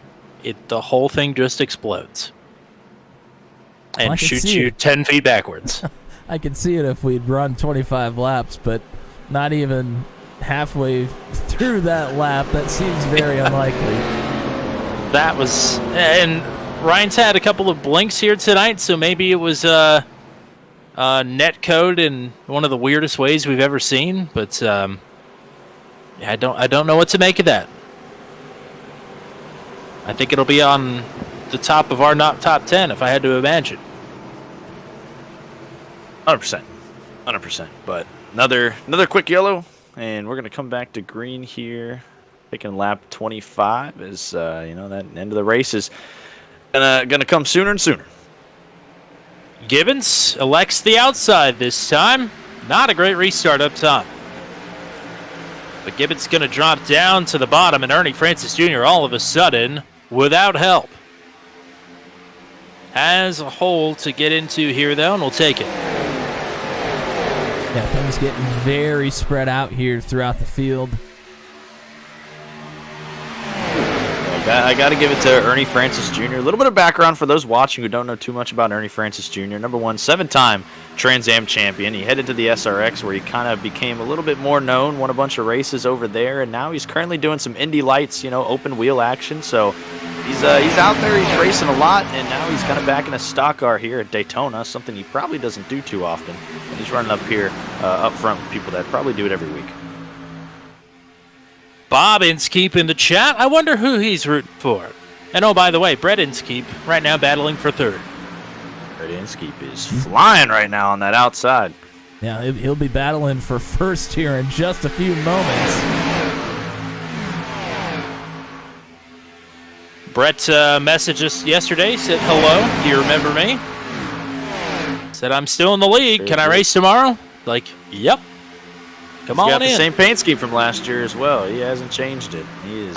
The whole thing just explodes. And shoots you 10 feet backwards. I could see it if we'd run 25 laps, but not even halfway through that lap. That seems very unlikely. That was... And Ryan's had a couple of blinks here tonight, so maybe it was net code in one of the weirdest ways we've ever seen. But I don't know what to make of that. I think it'll be on the top of our not top 10 if I had to imagine. 100%. But another quick yellow, and we're going to come back to green here, picking lap 25 as that end of the race is gonna come sooner and sooner. Gibbons elects the outside this time. Not a great restart up top. But Gibbons going to drop down to the bottom, and Ernie Francis Jr. all of a sudden, without help, has a hole to get into here, though, and we'll take it. Yeah, things getting very spread out here throughout the field. I got to give it to Ernie Francis Jr. A little bit of background for those watching who don't know too much about Ernie Francis Jr. Number one, 7-time Trans Am champion. He headed to the SRX where he kind of became a little bit more known, won a bunch of races over there, and now he's currently doing some Indy Lights, open wheel action. So he's out there, he's racing a lot, and now he's kind of back in a stock car here at Daytona, something he probably doesn't do too often. And he's running up here up front with people that probably do it every week. Bob Inskeep in the chat. I wonder who he's rooting for. And oh, by the way, Brett Inskeep right now battling for third. Brett Inskeep is flying right now on that outside. Yeah, he'll be battling for first here in just a few moments. Brett messaged us yesterday, said hello. Do you remember me? Said I'm still in the league. Can I race tomorrow? Like, yep. Come on in. He's got the same paint scheme from last year as well. He hasn't changed it. He is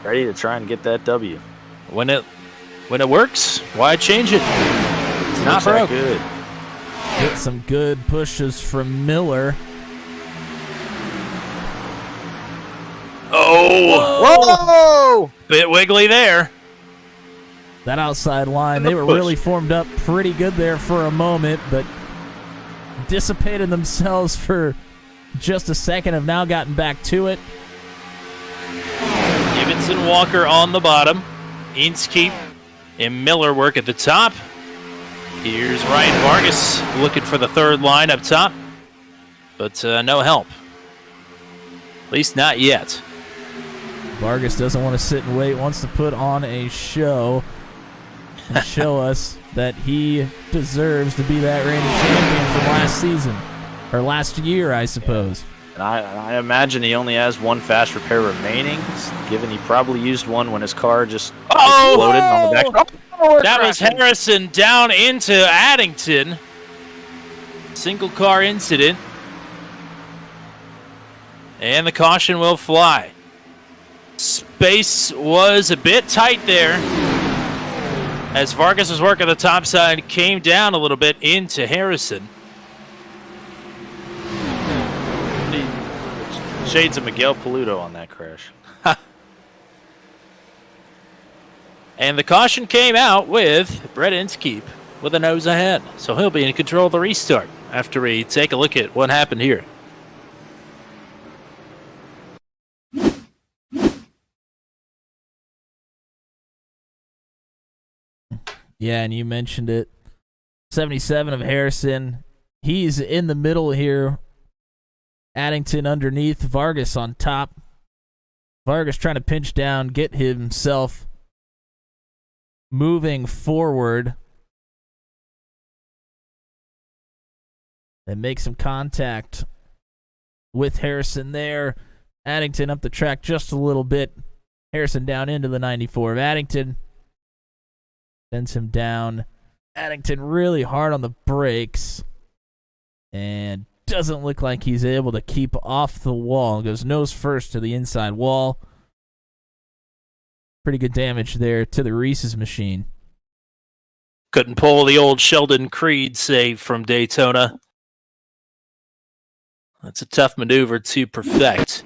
ready to try and get that W. When it works, why change it? It's not broke. Good. Get some good pushes from Miller. Oh! Whoa! Bit wiggly there. That outside line, they were really formed up pretty good there for a moment, but dissipated themselves for just a second, have now gotten back to it. Gibbons and Walker on the bottom. Inskeep and Miller work at the top. Here's Ryan Vargas looking for the third line up top, but no help. At least not yet. Vargas doesn't want to sit and wait, wants to put on a show and show us that he deserves to be that reigning champion from last season. Or last year, I suppose. And I imagine he only has one fast repair remaining, given he probably used one when his car just exploded on the back. That was Harrison down into Addington. Single car incident. And the caution will fly. Space was a bit tight there. As Vargas was working the top side, came down a little bit into Harrison. Shades of Miguel Paludo on that crash. And the caution came out with Brett Inskeep with a nose ahead. So he'll be in control of the restart. after we take a look at what happened here. Yeah, and you mentioned it. 77 of Harrison. He's in the middle here. Addington underneath. Vargas on top. Vargas trying to pinch down, get himself moving forward. And make some contact with Harrison there. Addington up the track just a little bit. Harrison down into the 94 of Addington. Sends him down. Addington really hard on the brakes. And doesn't look like he's able to keep off the wall. Goes nose first to the inside wall. Pretty good damage there to the Reese's machine. Couldn't pull the old Sheldon Creed save from Daytona. That's a tough maneuver to perfect,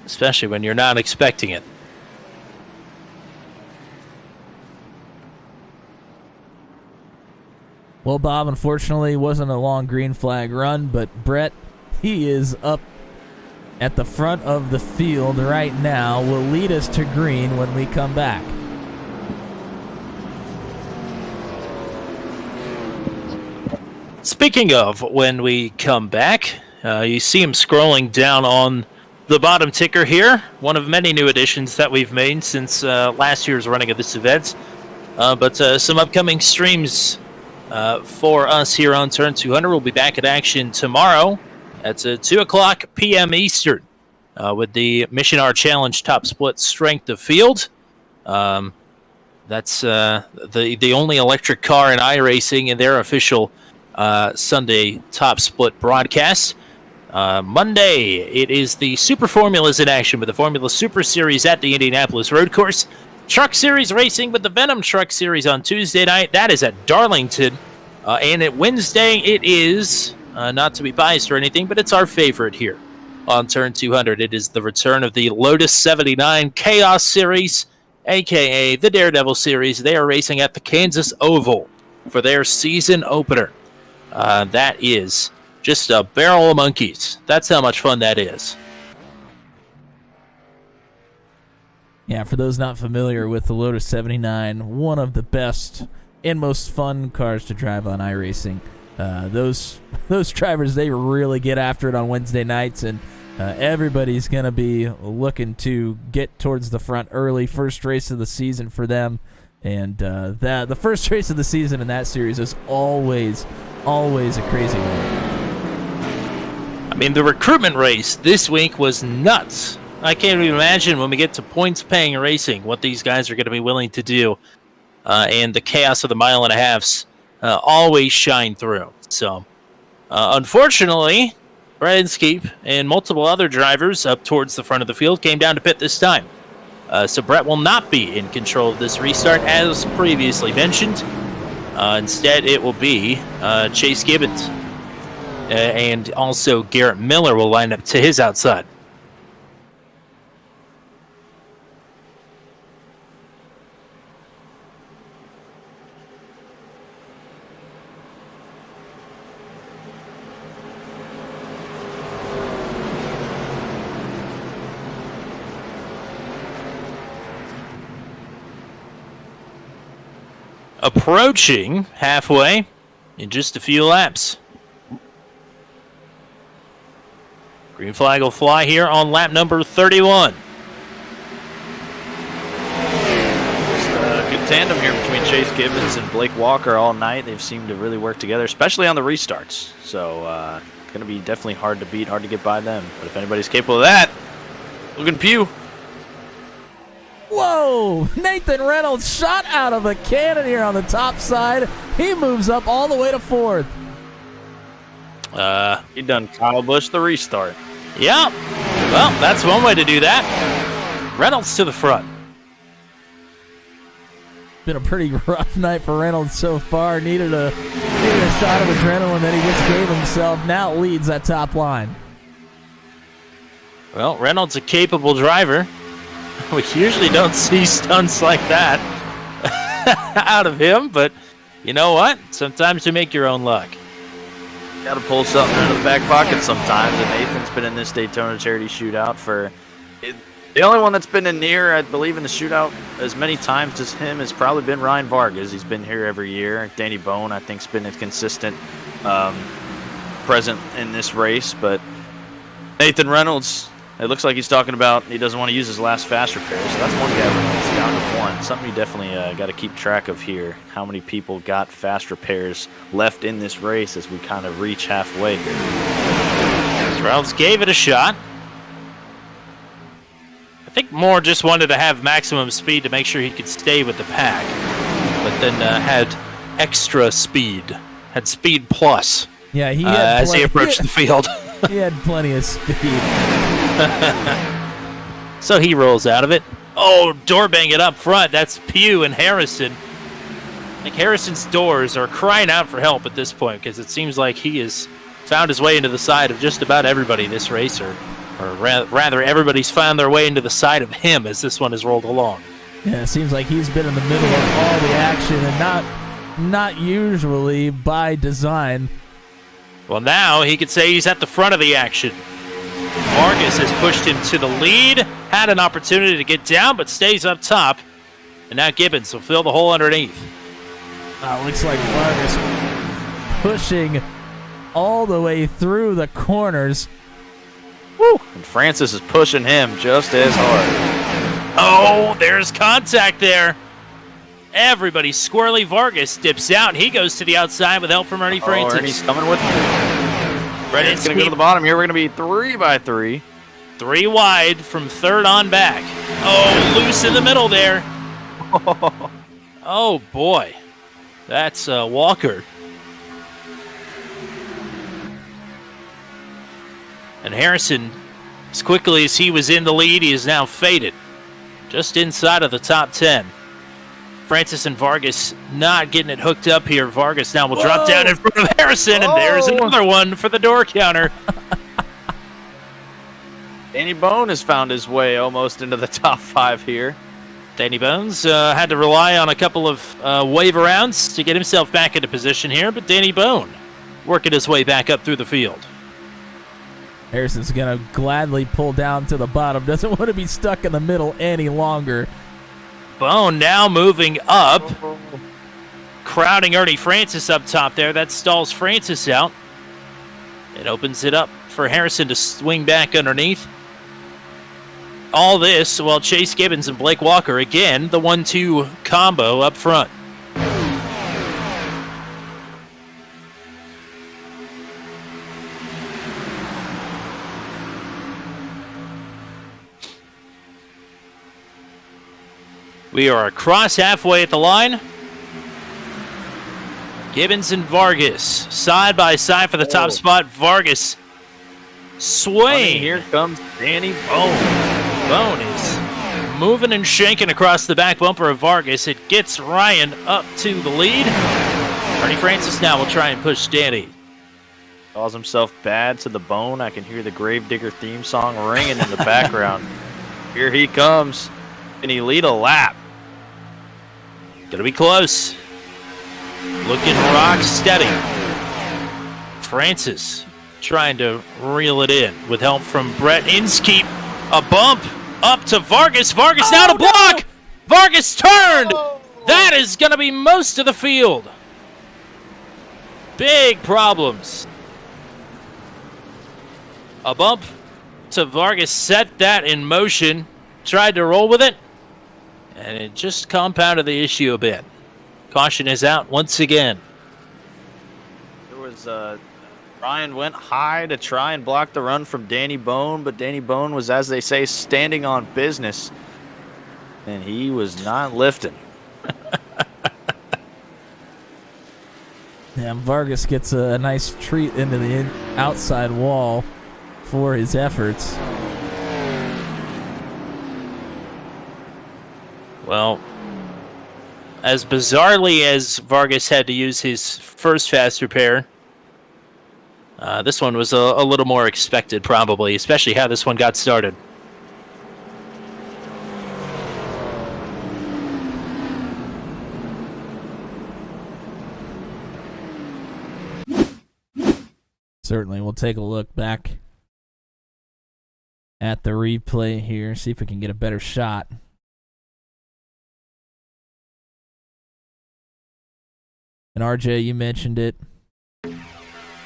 especially when you're not expecting it. Well, Bob, unfortunately, wasn't a long green flag run, but Brett, he is up at the front of the field right now, will lead us to green when we come back. Speaking of when we come back, you see him scrolling down on the bottom ticker here. One of many new additions that we've made since last year's running of this event. But some upcoming streams for us here on Turn 200. We'll be back in action tomorrow at 2 o'clock p.m. Eastern with the Mission R Challenge Top Split Strength of Field. That's the only electric car in iRacing in their official Sunday Top Split broadcast. Monday, it is the Super Formulas in action with the Formula Super Series at the Indianapolis Road Course. Truck Series racing with the Venom Truck Series on Tuesday night. That is at Darlington. And at Wednesday, it is, not to be biased or anything, but it's our favorite here on Turn 200. It is the return of the Lotus 79 Chaos Series, a.k.a. the Daredevil Series. They are racing at the Kansas Oval for their season opener. That is just a barrel of monkeys. That's how much fun that is. Yeah, for those not familiar with the Lotus 79, one of the best and most fun cars to drive on iRacing. Those drivers, they really get after it on Wednesday nights, and everybody's going to be looking to get towards the front early. First race of the season for them, and the first race of the season in that series is always a crazy one. I mean, the recruitment race this week was nuts. I can't even imagine when we get to points-paying racing what these guys are going to be willing to do. And the chaos of the mile and a halves always shine through. So, unfortunately, Brad Inskeep and multiple other drivers up towards the front of the field came down to pit this time. So Brett will not be in control of this restart, as previously mentioned. Instead, it will be Chase Gibbons. And also Garrett Miller will line up to his outside. Approaching halfway in just a few laps. Green flag will fly here on lap number 31. Good tandem here between Chase Gibbons and Blake Walker all night. They've seemed to really work together, especially on the restarts. So it's going to be definitely hard to beat, hard to get by them. But if anybody's capable of that, looking pew. Whoa! Nathan Reynolds shot out of a cannon here on the top side. He moves up all the way to fourth. He done Kyle Busch the restart. Yeah. Well, that's one way to do that. Reynolds to the front. Been a pretty rough night for Reynolds so far. Needed a shot of adrenaline that he just gave himself. Now leads that top line. Well, Reynolds a capable driver. We usually don't see stunts like that out of him, but you know what? Sometimes you make your own luck. Got to pull something out of the back pocket sometimes, and Nathan's been in this Daytona Charity Shootout for the only one that's been in near, I believe, in the shootout as many times as him has probably been Ryan Vargas. He's been here every year. Danny Bone, I think, has been a consistent present in this race, but Nathan Reynolds, it looks like he's talking about he doesn't want to use his last fast repair, so that's one guy that's down to one. Something you definitely got to keep track of here. How many people got fast repairs left in this race as we kind of reach halfway here? Reynolds gave it a shot. I think Moore just wanted to have maximum speed to make sure he could stay with the pack, but then had extra speed, had speed plus. Yeah, he had as he approached the field. He had plenty of speed. So he rolls out of it. Oh, door bang it up front. That's Pugh and Harrison. I think Harrison's doors are crying out for help at this point because it seems like he has found his way into the side of just about everybody this race, or rather everybody's found their way into the side of him as this one has rolled along. Yeah, it seems like he's been in the middle of all the action, and not usually by design. Well, now he could say he's at the front of the action. Vargas has pushed him to the lead, had an opportunity to get down, but stays up top. And now Gibbons will fill the hole underneath. Looks like Vargas pushing all the way through the corners. Woo! And Francis is pushing him just as hard. Oh, there's contact there. Everybody squirrely. Vargas dips out. He goes to the outside with help from Ernie Francis. Ernie's coming with him. It's going to go to the bottom here. We're going to be 3x3. 3 wide from third on back. Oh, loose in the middle there. Oh, boy. That's Walker. And Harrison, as quickly as he was in the lead, he is now faded. Just inside of the top 10. Francis and Vargas not getting it hooked up here. Vargas now will drop down in front of Harrison, and there's another one for the door counter. Danny Bone has found his way almost into the top 5 here. Danny Bones had to rely on a couple of wave arounds to get himself back into position here, but Danny Bone working his way back up through the field. Harrison's going to gladly pull down to the bottom. Doesn't want to be stuck in the middle any longer. Bone now moving up, crowding Ernie Francis up top there. That stalls Francis out. It opens it up for Harrison to swing back underneath. All this while Chase Gibbons and Blake Walker, again, the 1-2 combo up front. We are across halfway at the line. Gibbons and Vargas side by side for the top spot. Vargas swaying. Here comes Danny Bone. Bone is moving and shaking across the back bumper of Vargas. It gets Ryan up to the lead. Ernie Francis now will try and push Danny. Calls himself bad to the bone. I can hear the Gravedigger theme song ringing in the background. Here he comes. Can he lead a lap? Gonna be close. Looking rock steady. Francis trying to reel it in with help from Brett Inskeep. A bump up to Vargas. Vargas now to block. No. Vargas turned. That is gonna be most of the field. Big problems. A bump to Vargas set that in motion. Tried to roll with it, and it just compounded the issue a bit. Caution is out once again. There was Ryan went high to try and block the run from Danny Bone, but Danny Bone was, as they say, standing on business, and he was not lifting. Yeah, Vargas gets a nice treat into the outside wall for his efforts. Well, as bizarrely as Vargas had to use his first fast repair, this one was a little more expected probably, especially how this one got started. Certainly. We'll take a look back at the replay here, see if we can get a better shot. And RJ, you mentioned it.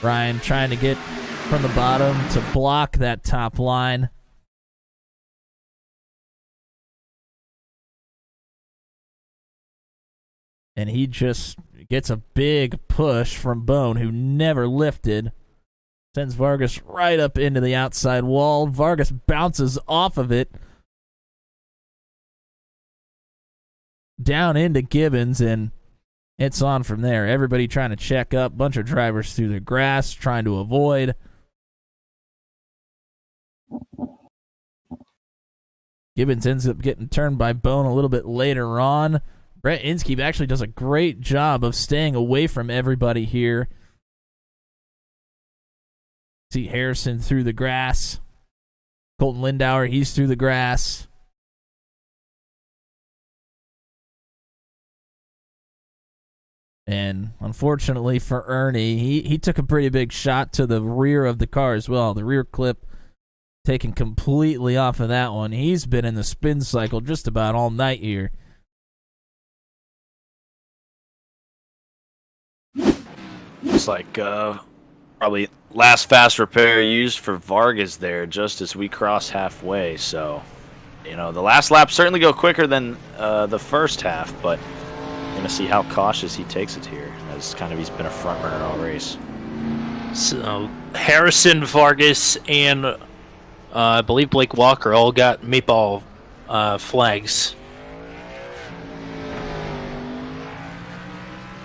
Ryan trying to get from the bottom to block that top line. And he just gets a big push from Bone, who never lifted. Sends Vargas right up into the outside wall. Vargas bounces off of it. Down into Gibbons, and it's on from there. Everybody trying to check up. Bunch of drivers through the grass, trying to avoid. Gibbons ends up getting turned by Bone a little bit later on. Brett Inskeep actually does a great job of staying away from everybody here. See Harrison through the grass. Colton Lindauer, he's through the grass. And unfortunately for Ernie, he took a pretty big shot to the rear of the car as well. The rear clip taken completely off of that one. He's been in the spin cycle just about all night here. Looks like probably last fast repair used for Vargas there just as we cross halfway. So, you know, the last lap certainly go quicker than the first half, but going to see how cautious he takes it here, as kind of he's been a front runner all race. So Harrison, Vargas, and I believe Blake Walker all got meatball flags.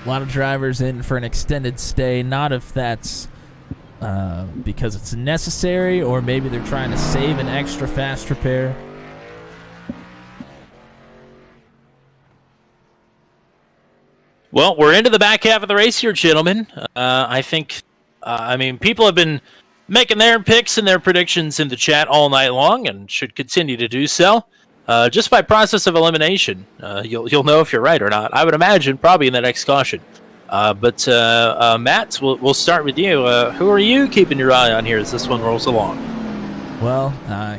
A lot of drivers in for an extended stay, not if that's because it's necessary or maybe they're trying to save an extra fast repair. Well, we're into the back half of the race here, gentlemen. I think, people have been making their picks and their predictions in the chat all night long and should continue to do so. Just by process of elimination, you'll know if you're right or not. I would imagine probably in the next caution. But Matt, we'll start with you. Who are you keeping your eye on here as this one rolls along? Well,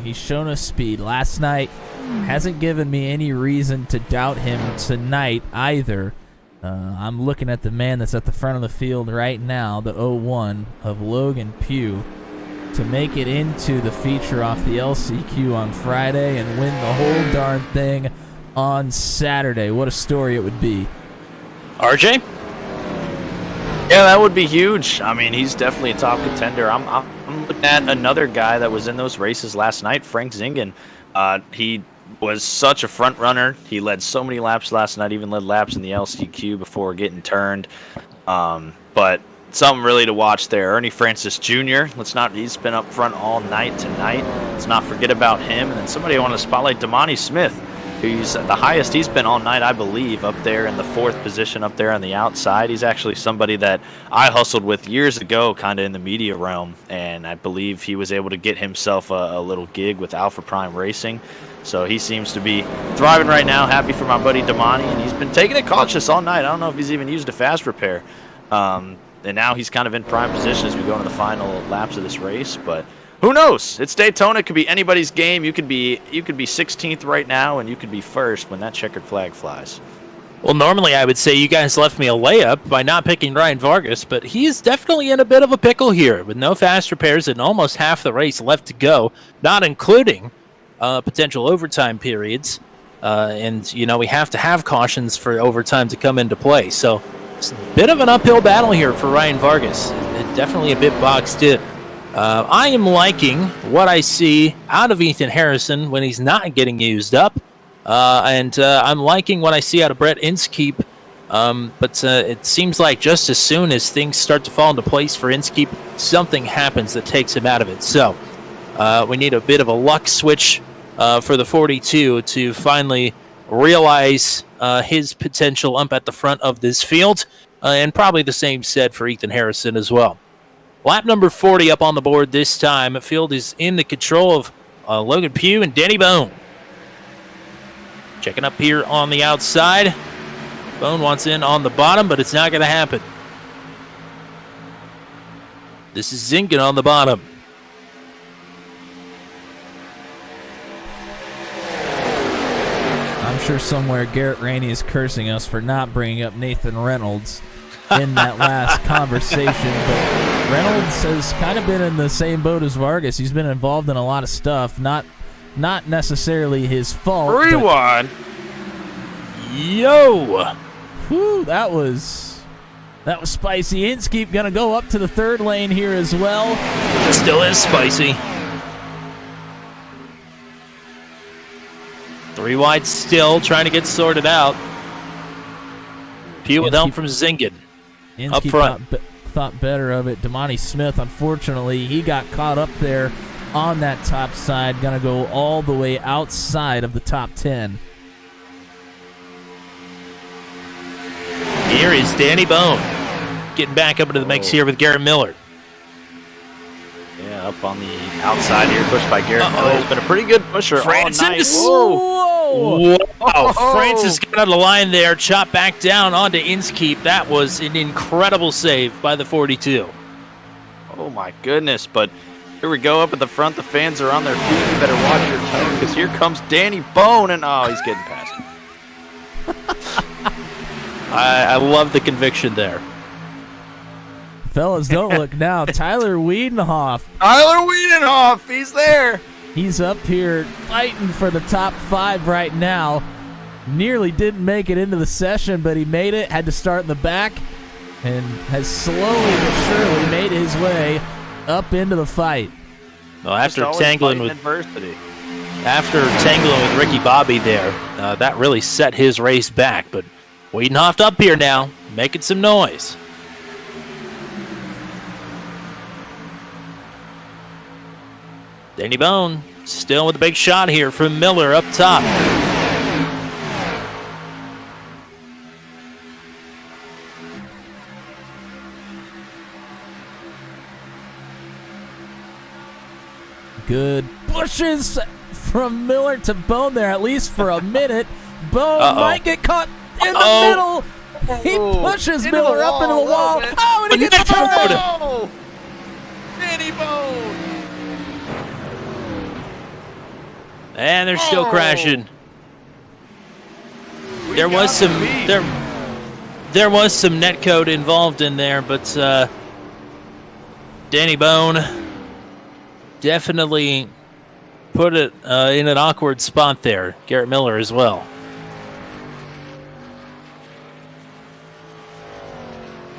he's shown us speed last night. Hasn't given me any reason to doubt him tonight either. I'm looking at the man that's at the front of the field right now, the 01 of Logan Pugh, to make it into the feature off the LCQ on Friday and win the whole darn thing on Saturday. What a story it would be. RJ? Yeah, that would be huge. I mean, he's definitely a top contender. I'm looking at another guy that was in those races last night, Frank Zingen. He was such a front runner. He led so many laps last night, even led laps in the LCQ before getting turned. But something really to watch there. Ernie Francis Jr. He's been up front all night tonight. Let's not forget about him. And then somebody I want to spotlight, Damani Smith, who's at the highest he's been all night, I believe, up there in the 4th position up there on the outside. He's actually somebody that I hustled with years ago, kind of in the media realm, and I believe he was able to get himself a little gig with Alpha Prime Racing. So he seems to be thriving right now. Happy for my buddy Damani, and he's been taking it cautious all night. I don't know if he's even used a fast repair. And now he's kind of in prime position as we go into the final laps of this race, but who knows? It's Daytona. It could be anybody's game. You could be 16th right now, and you could be first when that checkered flag flies. Well, normally I would say you guys left me a layup by not picking Ryan Vargas, but he's definitely in a bit of a pickle here with no fast repairs and almost half the race left to go, not including potential overtime periods. And, we have to have cautions for overtime to come into play. So it's a bit of an uphill battle here for Ryan Vargas. Definitely a bit boxed in. I am liking what I see out of Ethan Harrison when he's not getting used up. And I'm liking what I see out of Brett Inskeep. But it seems like just as soon as things start to fall into place for Inskeep, something happens that takes him out of it. So we need a bit of a luck switch for the 42 to finally realize his potential up at the front of this field. And probably the same said for Ethan Harrison as well. Lap number 40 up on the board this time. The field is in the control of Logan Pugh and Danny Bone. Checking up here on the outside. Bone wants in on the bottom, but it's not going to happen. This is Zinkin on the bottom. I'm sure somewhere Garrett Rainey is cursing us for not bringing up Nathan Reynolds in that last conversation, but Reynolds has kind of been in the same boat as Vargas. He's been involved in a lot of stuff, not necessarily his fault. Rewind. Yo! Whew, that was spicy. Inskeep gonna go up to the third lane here as well. Still is spicy. 3 wide still, trying to get sorted out. Pugh with help from Zingen. Up front. Thought better of it. Damani Smith, unfortunately, he got caught up there on that top side. Gonna go all the way outside of the top 10. Here is Danny Bone getting back up into the mix here with Garrett Miller. Yeah, up on the outside here, pushed by Garrett Miller. It's been a pretty good pusher Francis. all night. Whoa! Wow, Francis got out of the line there, chopped back down onto Inskeep. That was an incredible save by the 42. Oh my goodness, but here we go up at the front. The fans are on their feet. You better watch your tone because here comes Danny Bone, and he's getting past him. I love the conviction there. Fellas, don't look now. Tyler Wiedenhoff. Tyler Wiedenhoff, he's there. He's up here fighting for the top 5 right now. Nearly didn't make it into the session, but he made it. Had to start in the back and has slowly but surely made his way up into the fight. Well, after tangling with Ricky Bobby there, that really set his race back. But Wiedenhoff up here now, making some noise. Danny Bone still with a big shot here from Miller up top. Good pushes from Miller to Bone there, at least for a minute. Bone might get caught in the middle. He pushes Miller up into the wall. Oh, and he gets turned. Danny Bone. And they're still crashing. There was some net code involved in there, but Danny Bone definitely put it in an awkward spot there. Garrett Miller as well.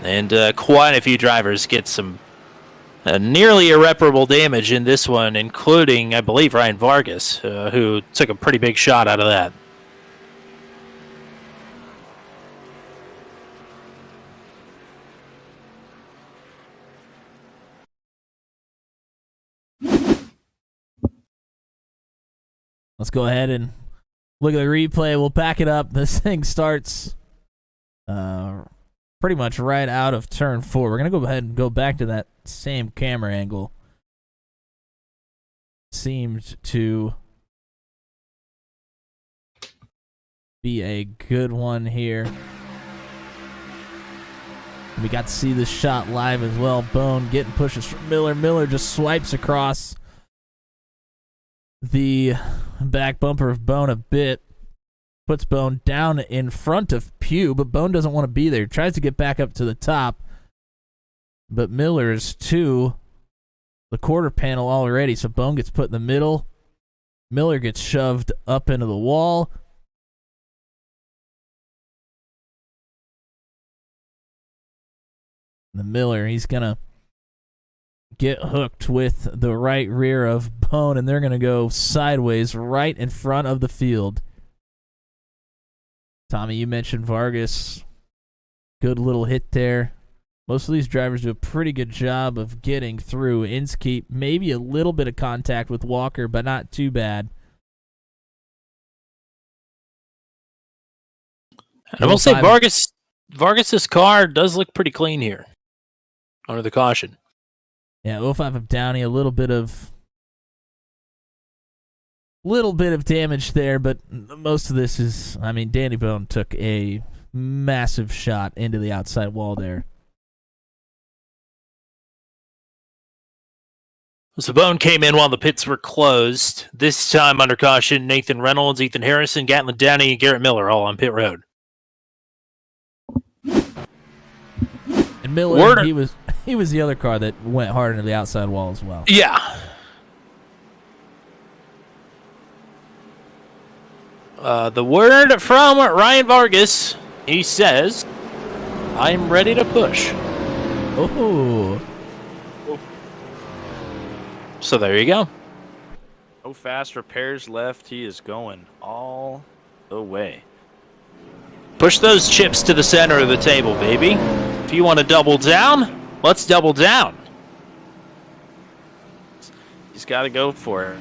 And quite a few drivers get some nearly irreparable damage in this one, including, I believe, Ryan Vargas, who took a pretty big shot out of that. Let's go ahead and look at the replay. We'll back it up. This thing starts pretty much right out of turn 4. We're going to go ahead and go back to that same camera angle. Seemed to be a good one here. We got to see this shot live as well. Bone getting pushes from Miller. Miller just swipes across the back bumper of Bone a bit. Puts Bone down in front of Pugh, but Bone doesn't want to be there. Tries to get back up to the top, but Miller's to the quarter panel already, so Bone gets put in the middle. Miller gets shoved up into the wall. The Miller, he's going to get hooked with the right rear of Bone, and they're going to go sideways right in front of the field. Tommy, you mentioned Vargas. Good little hit there. Most of these drivers do a pretty good job of getting through. Inskeep, maybe a little bit of contact with Walker, but not too bad. And I will say Vargas's car does look pretty clean here under the caution. Yeah, 05 of Downey, a little bit of damage there, but most of this is, I mean, Danny Bone took a massive shot into the outside wall there. Zabone came in while the pits were closed. This time under caution, Nathan Reynolds, Ethan Harrison, Gatlin Downey, and Garrett Miller all on pit road. And Miller, he was the other car that went hard into the outside wall as well. Yeah. The word from Ryan Vargas, he says, I'm ready to push. Oh. So there you go. No fast repairs left. He is going all the way. Push those chips to the center of the table, baby. If you want to double down, let's double down. He's got to go for it.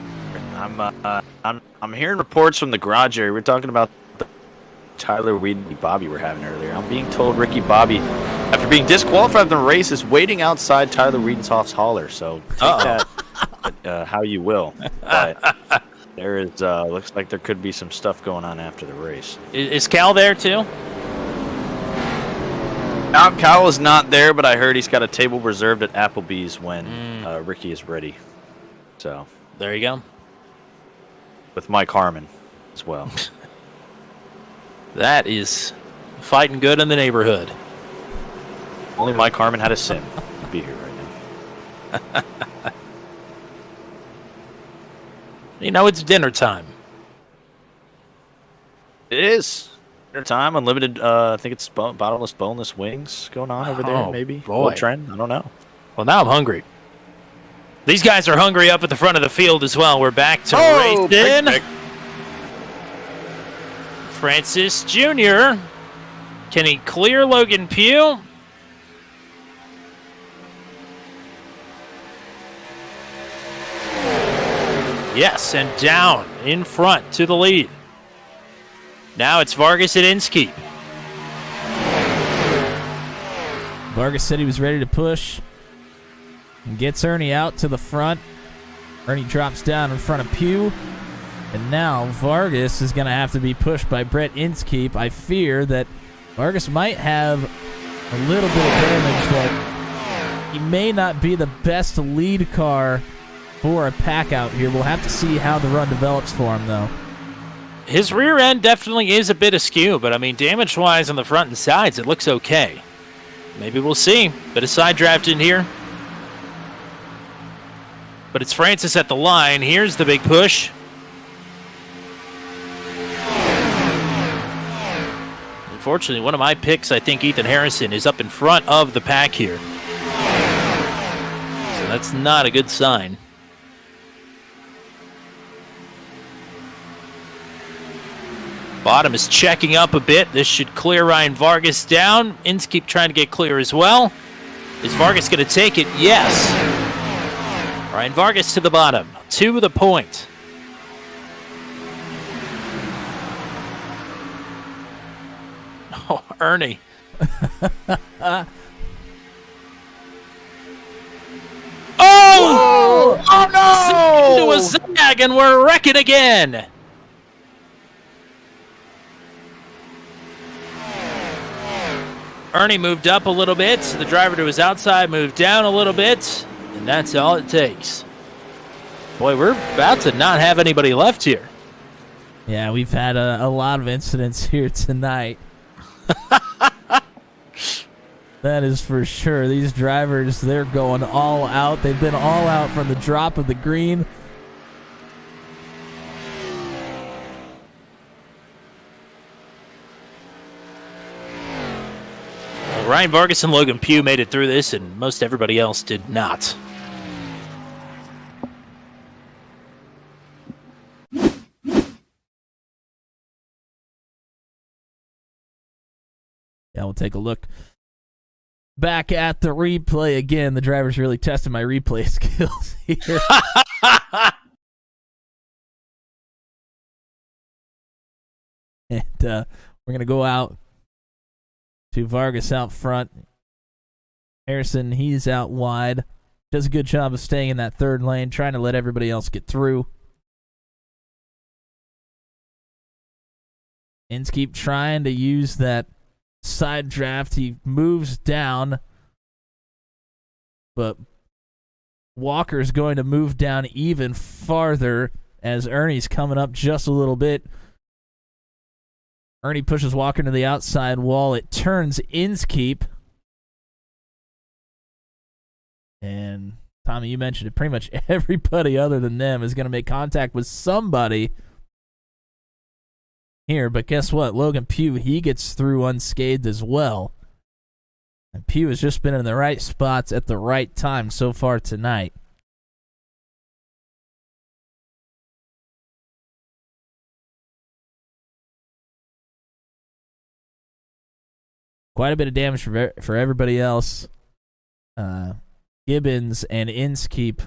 I'm hearing reports from the garage area. We're talking about the Tyler Weed and Bobby we're having earlier. I'm being told Ricky Bobby, after being disqualified from the race, is waiting outside Tyler Wiedenhoff's hauler. So take that how you will. But there is looks like there could be some stuff going on after the race. Is Cal there too? Kyle is not there, but I heard he's got a table reserved at Applebee's when Ricky is ready. So there you go. With Mike Harmon as well. That is fighting good in the neighborhood. Only Mike Harmon had a sim. He'd be here right now. You know, it's dinner time. It is. Dinner time, unlimited, I think it's bottomless, boneless wings going on over there, maybe. Boy. Trend, I don't know. Well, now I'm hungry. These guys are hungry up at the front of the field as well. We're back to racing. Francis Jr. Can he clear Logan Pugh? Yes, and down in front to the lead. Now it's Vargas at Inskeep. Vargas said he was ready to push and gets Ernie out to the front. Ernie drops down in front of Pugh. And now Vargas is going to have to be pushed by Brett Inskeep. I fear that Vargas might have a little bit of damage, that he may not be the best lead car for a pack out here. We'll have to see how the run develops for him, though. His rear end definitely is a bit askew, but I mean, damage-wise on the front and sides, it looks okay. Maybe we'll see. Bit of side draft in here. But it's Francis at the line. Here's the big push. Unfortunately, one of my picks, I think Ethan Harrison, is up in front of the pack here. So that's not a good sign. Bottom is checking up a bit. This should clear Ryan Vargas down. Inskeep trying to get clear as well. Is Vargas going to take it? Yes. Ryan Vargas to the bottom. To the point. Oh, Ernie. Oh! Oh, no! Into a zag, and we're wrecking again. Ernie moved up a little bit. The driver to his outside moved down a little bit. And that's all it takes. Boy, we're about to not have anybody left here. Yeah, we've had a lot of incidents here tonight. That is for sure. These drivers, they're going all out. They've been all out from the drop of the green. Ryan Vargas and Logan Pugh made it through this, and most everybody else did not. Yeah, we'll take a look back at the replay again. The driver's really testing my replay skills here. And we're going to go out to Vargas out front. Harrison, he's out wide. Does a good job of staying in that third lane, trying to let everybody else get through. Inskeep trying to use that side draft. He moves down, but Walker's going to move down even farther as Ernie's coming up just a little bit. Ernie pushes Walker to the outside wall. It turns Inskeep. And Tommy, you mentioned it. Pretty much everybody other than them is going to make contact with somebody here. But guess what? Logan Pugh, he gets through unscathed as well. And Pugh has just been in the right spots at the right time so far tonight. Quite a bit of damage for everybody else. Gibbons and Inskeep,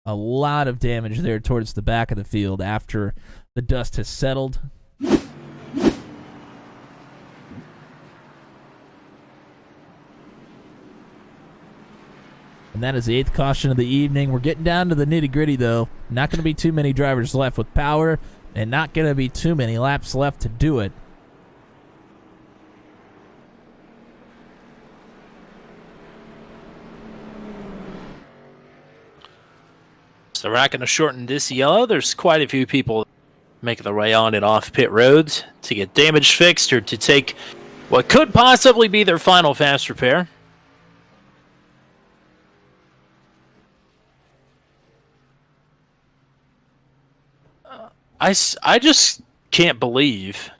a lot of damage there towards the back of the field after the dust has settled. And that is the 8th caution of the evening. We're getting down to the nitty-gritty, though. Not going to be too many drivers left with power, and not going to be too many laps left to do it. So we're not going to shorten this yellow. There's quite a few people making their way on and off pit roads to get damage fixed or to take what could possibly be their final fast repair. I just can't believe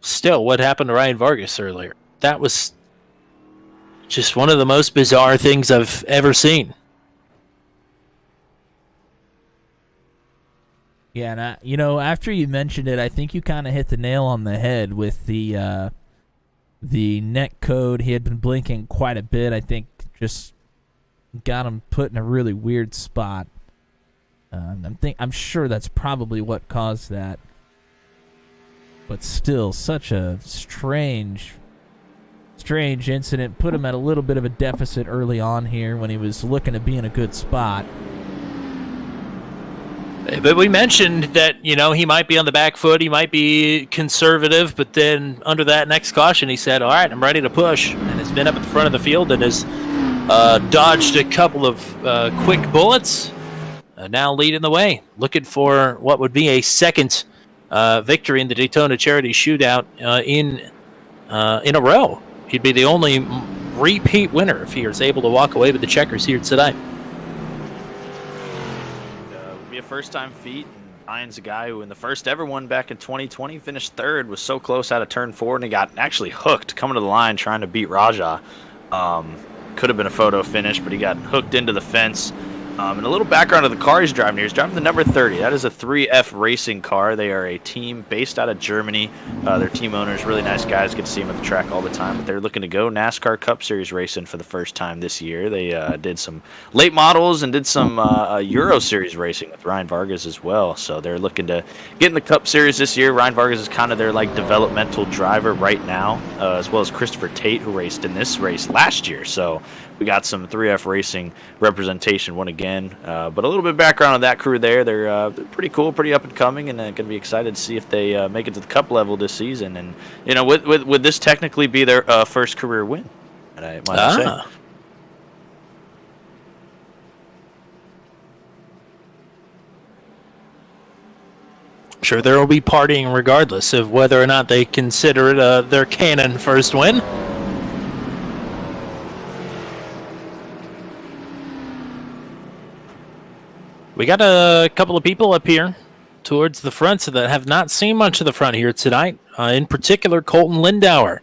still what happened to Ryan Vargas earlier. That was just one of the most bizarre things I've ever seen. Yeah, and after you mentioned it, I think you kind of hit the nail on the head with the net code. He had been blinking quite a bit. I think just got him put in a really weird spot. I'm sure that's probably what caused that. But still, such a strange incident. Put him at a little bit of a deficit early on here when he was looking to be in a good spot. But we mentioned that, he might be on the back foot, he might be conservative, but then under that next caution, he said, all right, I'm ready to push, and has been up at the front of the field and has dodged a couple of quick bullets, now leading the way, looking for what would be a second victory in the Daytona Charity Shootout in a row. He'd be the only repeat winner if he was able to walk away with the checkers here tonight. A first-time feat. Ryan's a guy who in the first ever one back in 2020 finished third, was so close out of turn 4, and he got actually hooked coming to the line trying to beat Raja. Could have been a photo finish, but he got hooked into the fence. And a little background of the car he's driving here. He's driving the number 30. That is a 3F racing car. They are a team based out of Germany. Their team owners, really nice guys. Get to see them at the track all the time. But they're looking to go NASCAR Cup Series racing for the first time this year. They did some late models and did some Euro Series racing with Ryan Vargas as well. So they're looking to get in the Cup Series this year. Ryan Vargas is kind of their developmental driver right now, as well as Christopher Tate, who raced in this race last year. So we got some 3F racing representation one again. But a little bit of background on that crew there. They're pretty cool, pretty up and coming, and going to be excited to see if they make it to the Cup level this season. And, would this technically be their first career win? I might say. Sure, there will be partying regardless of whether or not they consider it their canon first win. We got a couple of people up here towards the front that have not seen much of the front here tonight. In particular, Colton Lindauer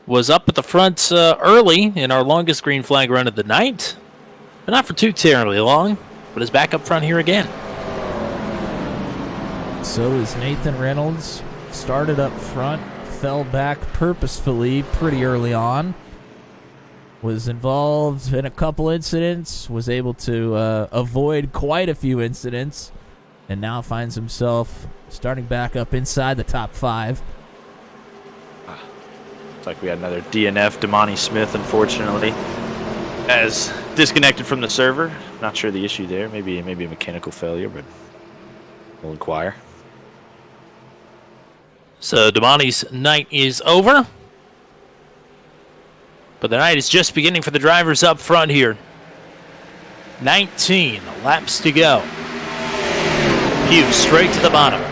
was up at the front early in our longest green flag run of the night, but not for too terribly long, but is back up front here again. So is Nathan Reynolds. Started up front, fell back purposefully pretty early on. Was involved in a couple incidents, was able to avoid quite a few incidents, and now finds himself starting back up inside the top 5. It's like we had another DNF. Damani Smith, unfortunately, has disconnected from the server. Not sure the issue there. Maybe a mechanical failure, but we'll inquire. So Damani's night is over. But the night is just beginning for the drivers up front here. 19 laps to go. Pugh straight to the bottom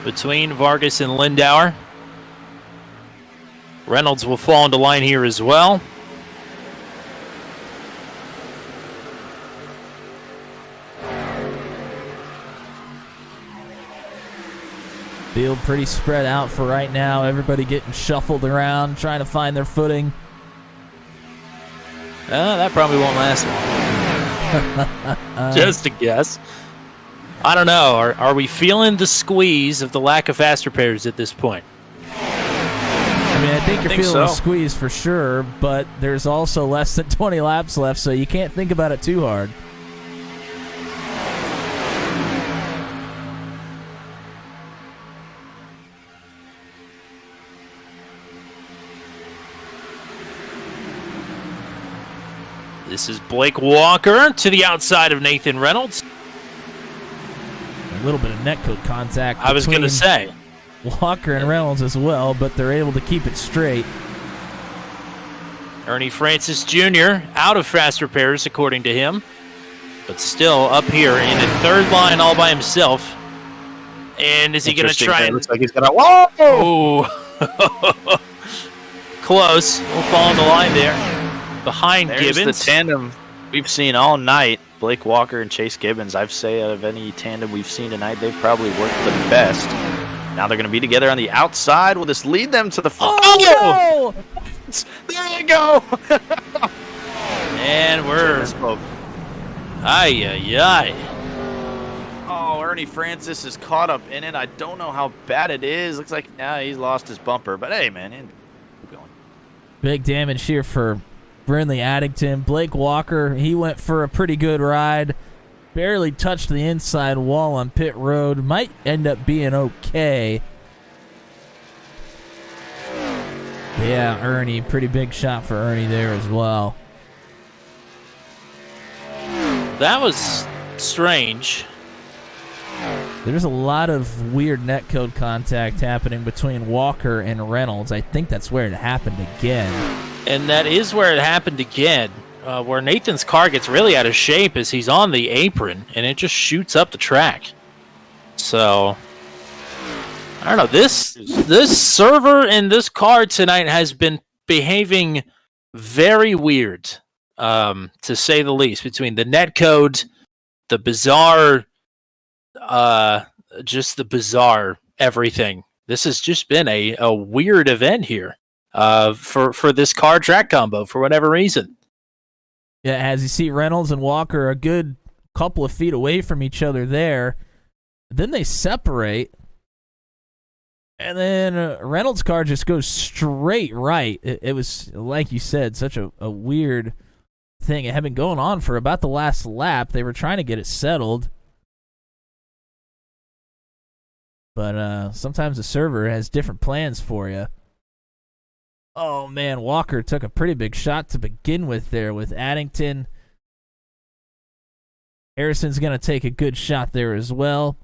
between Vargas and Lindauer. Reynolds will fall into line here as well. Field pretty spread out for right now. Everybody getting shuffled around, trying to find their footing. That probably won't last long. Just a guess. I don't know. Are we feeling the squeeze of the lack of fast repairs at this point? I mean, I think you're feeling the squeeze for sure, but there's also less than 20 laps left, so you can't think about it too hard. This is Blake Walker to the outside of Nathan Reynolds. A little bit of netcode contact. I was going to say. Walker and Reynolds as well, but they're able to keep it straight. Ernie Francis Jr. out of fast repairs, according to him, but still up here in a third line all by himself. And is he going to try and... Looks like he's going to... Whoa! Oh! Close. We'll fall in the line there. Behind There's Gibbons. The tandem we've seen all night. Blake Walker and Chase Gibbons. I'd say out of any tandem we've seen tonight, they've probably worked the best. Now they're going to be together on the outside. Will this lead them to the front? Oh! No! There you go! And we're... Ay. Oh, Ernie Francis is caught up in it. I don't know how bad it is. Looks like he's lost his bumper. But hey, man, keep going. Big damage here for Brinley Addington. Blake Walker, he went for a pretty good ride. Barely touched the inside wall on pit road. Might end up being okay. Yeah, Ernie. Pretty big shot for Ernie there as well. That was strange. There's a lot of weird netcode contact happening between Walker and Reynolds. I think that's where it happened again. And that is where it happened again, where Nathan's car gets really out of shape as he's on the apron, and it just shoots up the track. So, I don't know. This server in this car tonight has been behaving very weird, to say the least, between the netcode, the bizarre, just the bizarre everything. This has just been a weird event here. For this car track combo for whatever reason. Yeah, as you see, Reynolds and Walker are a good couple of feet away from each other there. Then they separate, and then Reynolds' car just goes straight right. It was, like you said, such a weird thing. It had been going on for about the last lap. They were trying to get it settled. But sometimes the server has different plans for you. Oh, man, Walker took a pretty big shot to begin with there with Addington. Harrison's going to take a good shot there as well.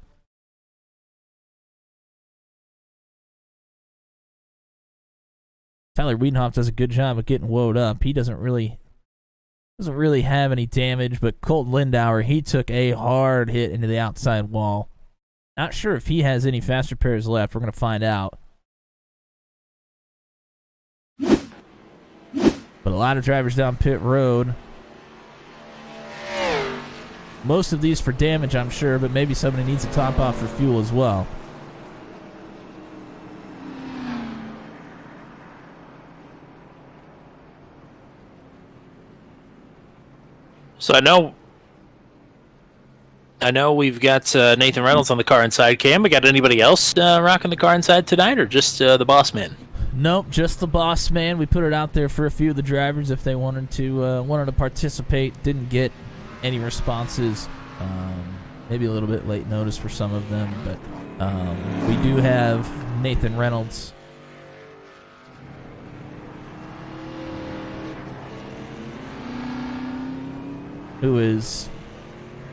Tyler Wiedenhoff does a good job of getting woed up. He doesn't really have any damage, but Colt Lindauer, he took a hard hit into the outside wall. Not sure if he has any fast repairs left. We're going to find out. But a lot of drivers down pit road. Most of these for damage, I'm sure, but maybe somebody needs to top off for fuel as well. So I know we've got Nathan Reynolds on the car inside. Cam, we got anybody else rocking the car inside tonight, or just the boss man? Nope, just the boss man. We put it out there for a few of the drivers if they wanted to participate. Didn't get any responses. Maybe a little bit late notice for some of them, but we do have Nathan Reynolds. Who is,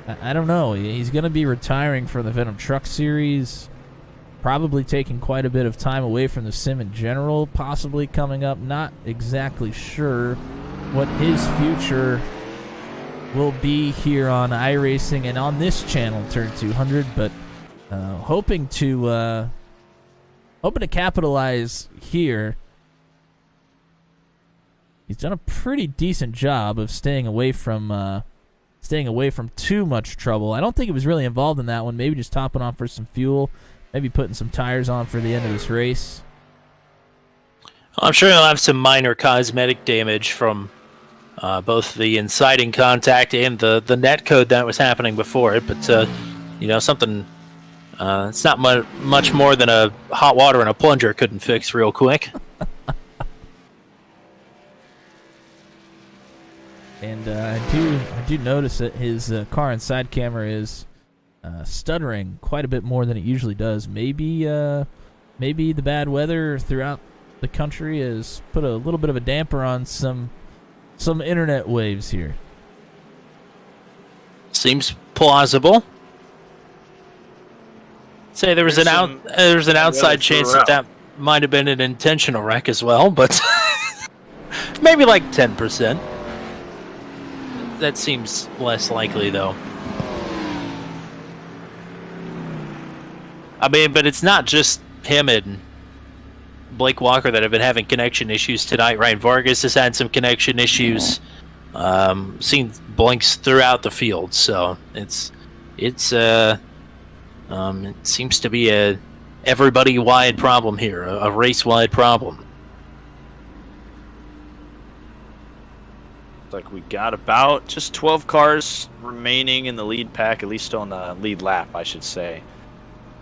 I don't know, he's going to be retiring from the Venom Truck Series. Probably taking quite a bit of time away from the sim in general, possibly coming up. Not exactly sure what his future will be here on iRacing and on this channel, Turn 200, but hoping to capitalize here. He's done a pretty decent job of staying away from too much trouble. I don't think he was really involved in that one. Maybe just topping off for some fuel, maybe putting some tires on for the end of this race. I'm sure he'll have some minor cosmetic damage from both the inciting contact and the net code that was happening before it, but something. It's not much more than a hot water and a plunger couldn't fix real quick. And I do notice that his car and side camera is stuttering quite a bit more than it usually does. Maybe the bad weather throughout the country has put a little bit of a damper on some internet waves here. Seems plausible. Say there was an outside chance that might have been an intentional wreck as well, but maybe like 10%. That seems less likely, though. I mean, but it's not just him and Blake Walker that have been having connection issues tonight. Ryan Vargas has had some connection issues. Seen blinks throughout the field, so it seems to be a everybody-wide problem here, a race-wide problem. Like we got about just 12 cars remaining in the lead pack, at least still in the lead lap, I should say.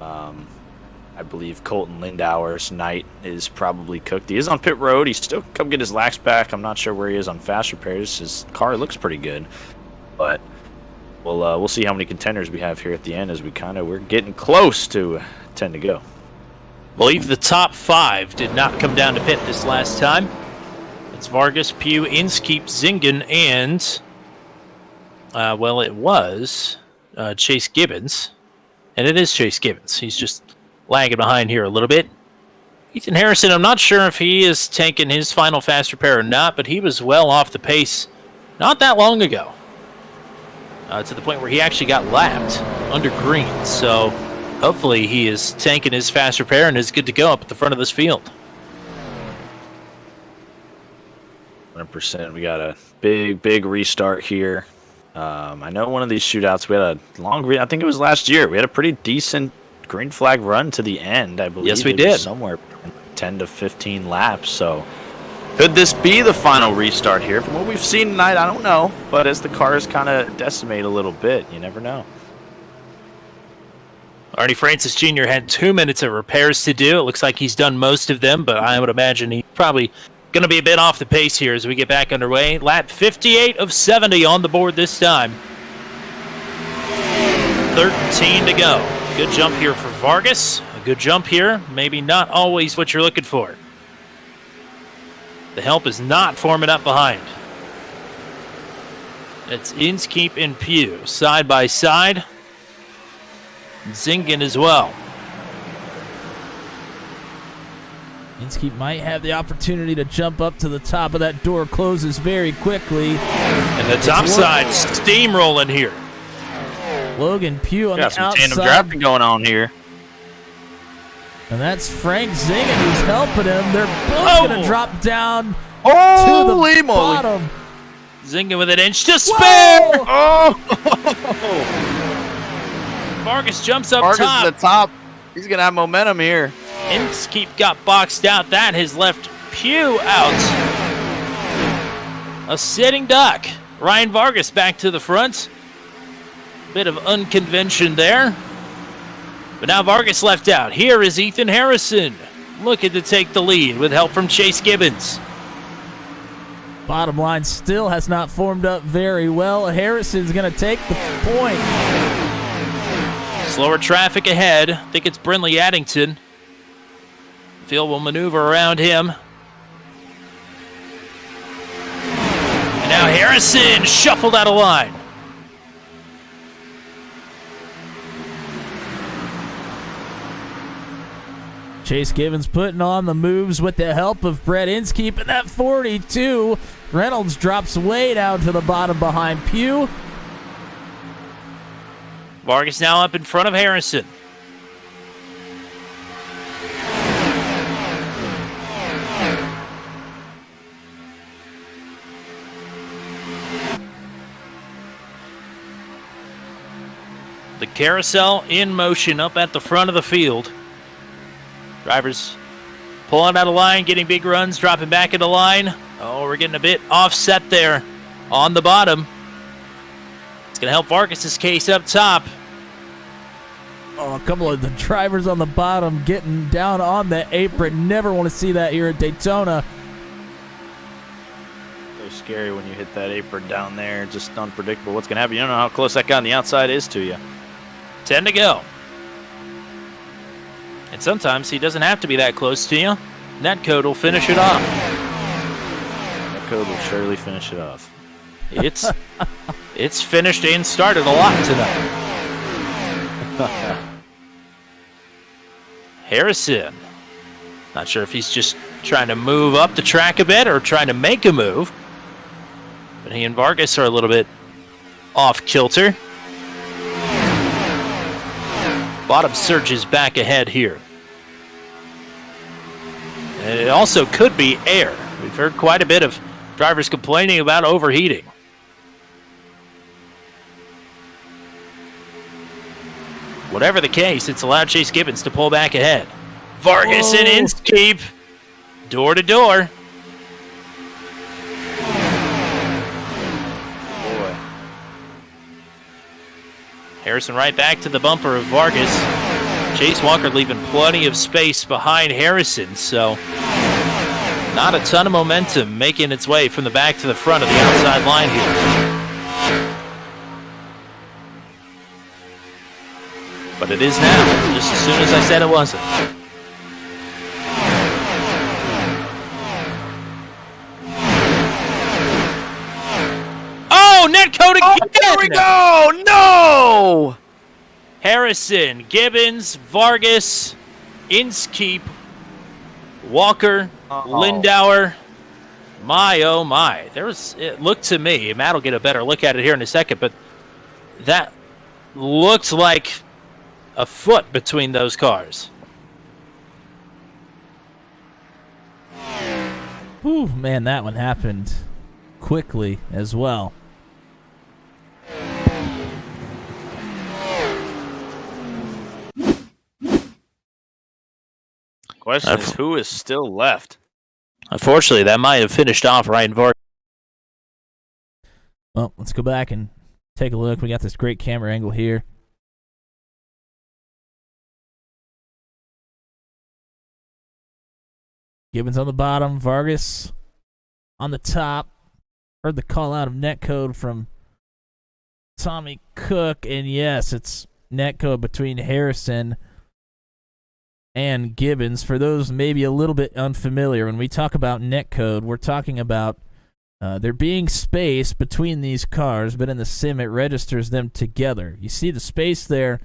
I believe Colton Lindauer's night is probably cooked. He is on pit road. He's still come get his laps back. I'm not sure where he is on fast repairs. His car looks pretty good, but we'll see how many contenders we have here at the end as we're getting close to 10 to go. I believe the top 5 did not come down to pit this last time. It's Vargas, Pugh, Inskeep, Zingen, and it was Chase Gibbons, and it is Chase Gibbons. He's just lagging behind here a little bit. Ethan Harrison, I'm not sure if he is taking his final fast repair or not, but he was well off the pace not that long ago, to the point where he actually got lapped under green. So hopefully he is tanking his fast repair and is good to go up at the front of this field. 100%. We got a big restart here. I know one of these shootouts we had a long I think it was last year. We had a pretty decent green flag run to the end, I believe. Yes, we did. Somewhere 10 to 15 laps. So could this be the final restart here? From what we've seen tonight, I don't know. But as the cars kind of decimate a little bit, you never know. Arnie Francis Jr. had 2 minutes of repairs to do. It looks like he's done most of them, but I would imagine he's probably going to be a bit off the pace here as we get back underway. Lap 58 of 70 on the board this time. 13 to go. Good jump here for Vargas. A good jump here. Maybe not always what you're looking for. The help is not forming up behind. It's Inskeep and Pugh side by side. Zingen as well. Inskeep might have the opportunity to jump up to the top of that door. Closes very quickly. And the top side steamrolling here. Logan Pugh on the outside. Got some tandem drafting going on here. And that's Frank Zingen who's helping him. They're both going to drop down to the bottom. Zingen with an inch to spare. Oh! Vargas jumps up Vargas top. at the top. He's going to have momentum here. Inskeep got boxed out. That has left Pugh out. A sitting duck. Ryan Vargas back to the front. Bit of unconvention there. But now Vargas left out. Here is Ethan Harrison looking to take the lead with help from Chase Gibbons. Bottom line still has not formed up very well. Harrison's going to take the point. Slower traffic ahead. I think it's Brinley Addington. Field will maneuver around him. And now Harrison shuffled out of line. Chase Gibbons putting on the moves with the help of Brett Inskeep, and that 42 Reynolds drops way down to the bottom behind Pugh. Vargas now up in front of Harrison. The carousel in motion up at the front of the field. Drivers pulling out of line, getting big runs, dropping back into line. Oh, we're getting a bit offset there on the bottom. It's going to help Vargas' case up top. Oh, a couple of the drivers on the bottom getting down on the apron. Never want to see that here at Daytona. So scary when you hit that apron down there. Just unpredictable what's going to happen. You don't know how close that guy on the outside is to you. 10 to go. And sometimes he doesn't have to be that close to you. Netcode will finish it off. Netcode will surely finish it off. It's finished and started a lot tonight. Harrison. Not sure if he's just trying to move up the track a bit or trying to make a move. But he and Vargas are a little bit off kilter. Bottom surges back ahead here. And it also could be air. We've heard quite a bit of drivers complaining about overheating. Whatever the case, it's allowed Chase Gibbons to pull back ahead. Vargas and Inskeep, door to door. Boy. Harrison right back to the bumper of Vargas. Chase Walker leaving plenty of space behind Harrison, so not a ton of momentum making its way from the back to the front of the outside line here. But it is now, just as soon as I said it wasn't. Oh, netcode again! Oh, there we go! No! Harrison, Gibbons, Vargas, Inskeep, Walker, Lindauer. My, oh my. It looked to me, Matt will get a better look at it here in a second, but that looked like a foot between those cars. Whew, man, that one happened quickly as well. Question is, who is still left? Unfortunately, that might have finished off Ryan Vargas. Well, let's go back and take a look. We got this great camera angle here. Gibbons on the bottom, Vargas on the top. Heard the call out of netcode from Tommy Cook, and yes, it's netcode between Harrison and Gibbons. For those maybe a little bit unfamiliar, when we talk about netcode, we're talking about there being space between these cars, but in the sim it registers them together. You see the space there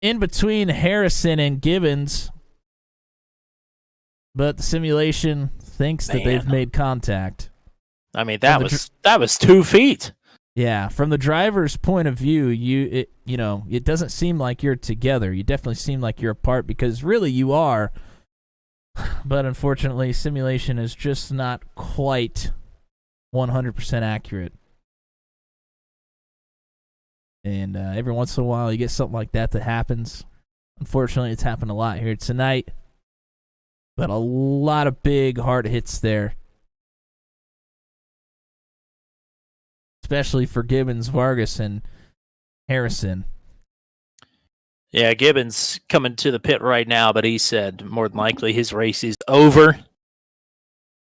in between Harrison and Gibbons, but the simulation thinks that they've made contact. I mean, that was 2 feet. Yeah, from the driver's point of view, it doesn't seem like you're together. You definitely seem like you're apart, because really you are. But unfortunately, simulation is just not quite 100% accurate. And every once in a while, you get something like that happens. Unfortunately, it's happened a lot here tonight. But a lot of big hard hits there. Especially for Gibbons, Vargas, and Harrison. Yeah, Gibbons coming to the pit right now, but he said more than likely his race is over.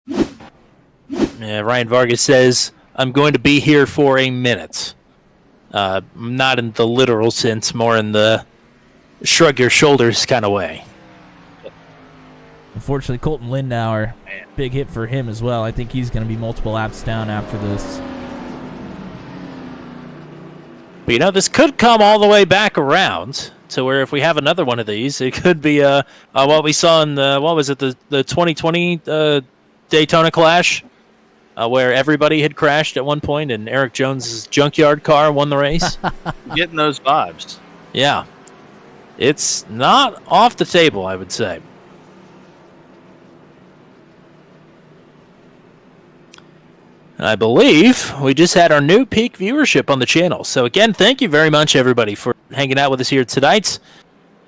Yeah, Ryan Vargas says, I'm going to be here for a minute. Not in the literal sense, more in the shrug your shoulders kind of way. Unfortunately, Colton Lindauer, big hit for him as well. I think he's going to be multiple laps down after this. But this could come all the way back around to where if we have another one of these, it could be what we saw in the 2020 Daytona Clash. where everybody had crashed at one point and Eric Jones's junkyard car won the race. Getting those vibes. Yeah. It's not off the table, I would say. And I believe we just had our new peak viewership on the channel. So again, thank you very much, everybody, for hanging out with us here tonight.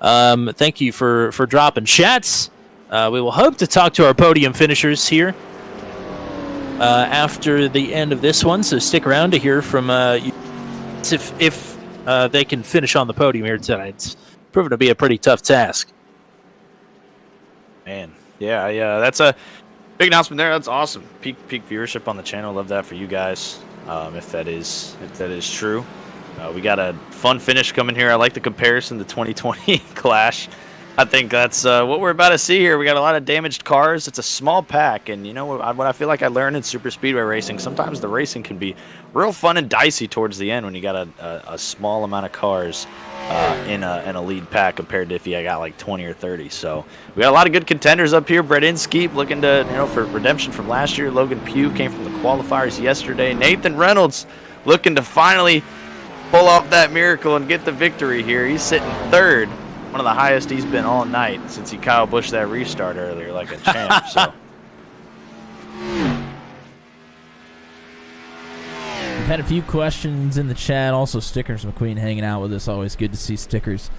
Thank you for dropping chats. We will hope to talk to our podium finishers here after the end of this one. So stick around to hear from if they can finish on the podium here tonight. It's proven to be a pretty tough task. Man, yeah, that's a big announcement there. That's awesome. Peak viewership on the channel. Love that for you guys. If that is true, we got a fun finish coming here. I like the comparison to 2020 Clash. I think that's what we're about to see here. We got a lot of damaged cars. It's a small pack, and you know what I feel like I learned in super speedway racing. Sometimes the racing can be real fun and dicey towards the end when you got a small amount of cars in a lead pack compared to if you got like 20 or 30. So we got a lot of good contenders up here. Brett Inskeep looking to for redemption from last year. Logan Pugh came from the qualifiers yesterday. Nathan Reynolds looking to finally pull off that miracle and get the victory here. He's sitting third. One of the highest he's been all night since he Kyle Busch that restart earlier like a champ. So we've had a few questions in the chat. Also, Stickers McQueen hanging out with us. Always good to see Stickers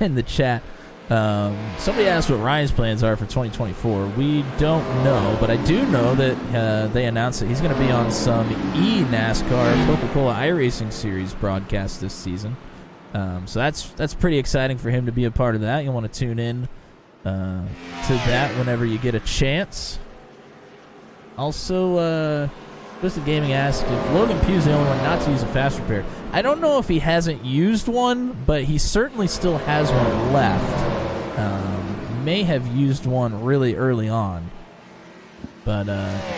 in the chat. Somebody asked what Ryan's plans are for 2024. We don't know, but I do know that they announced that he's going to be on some NASCAR Coca-Cola iRacing Series broadcast this season. So that's pretty exciting for him to be a part of that. You'll want to tune in to that whenever you get a chance. Also, Twisted Gaming asked if Logan Pugh's the only one not to use a fast repair. I don't know if he hasn't used one, but he certainly still has one left. May have used one really early on. But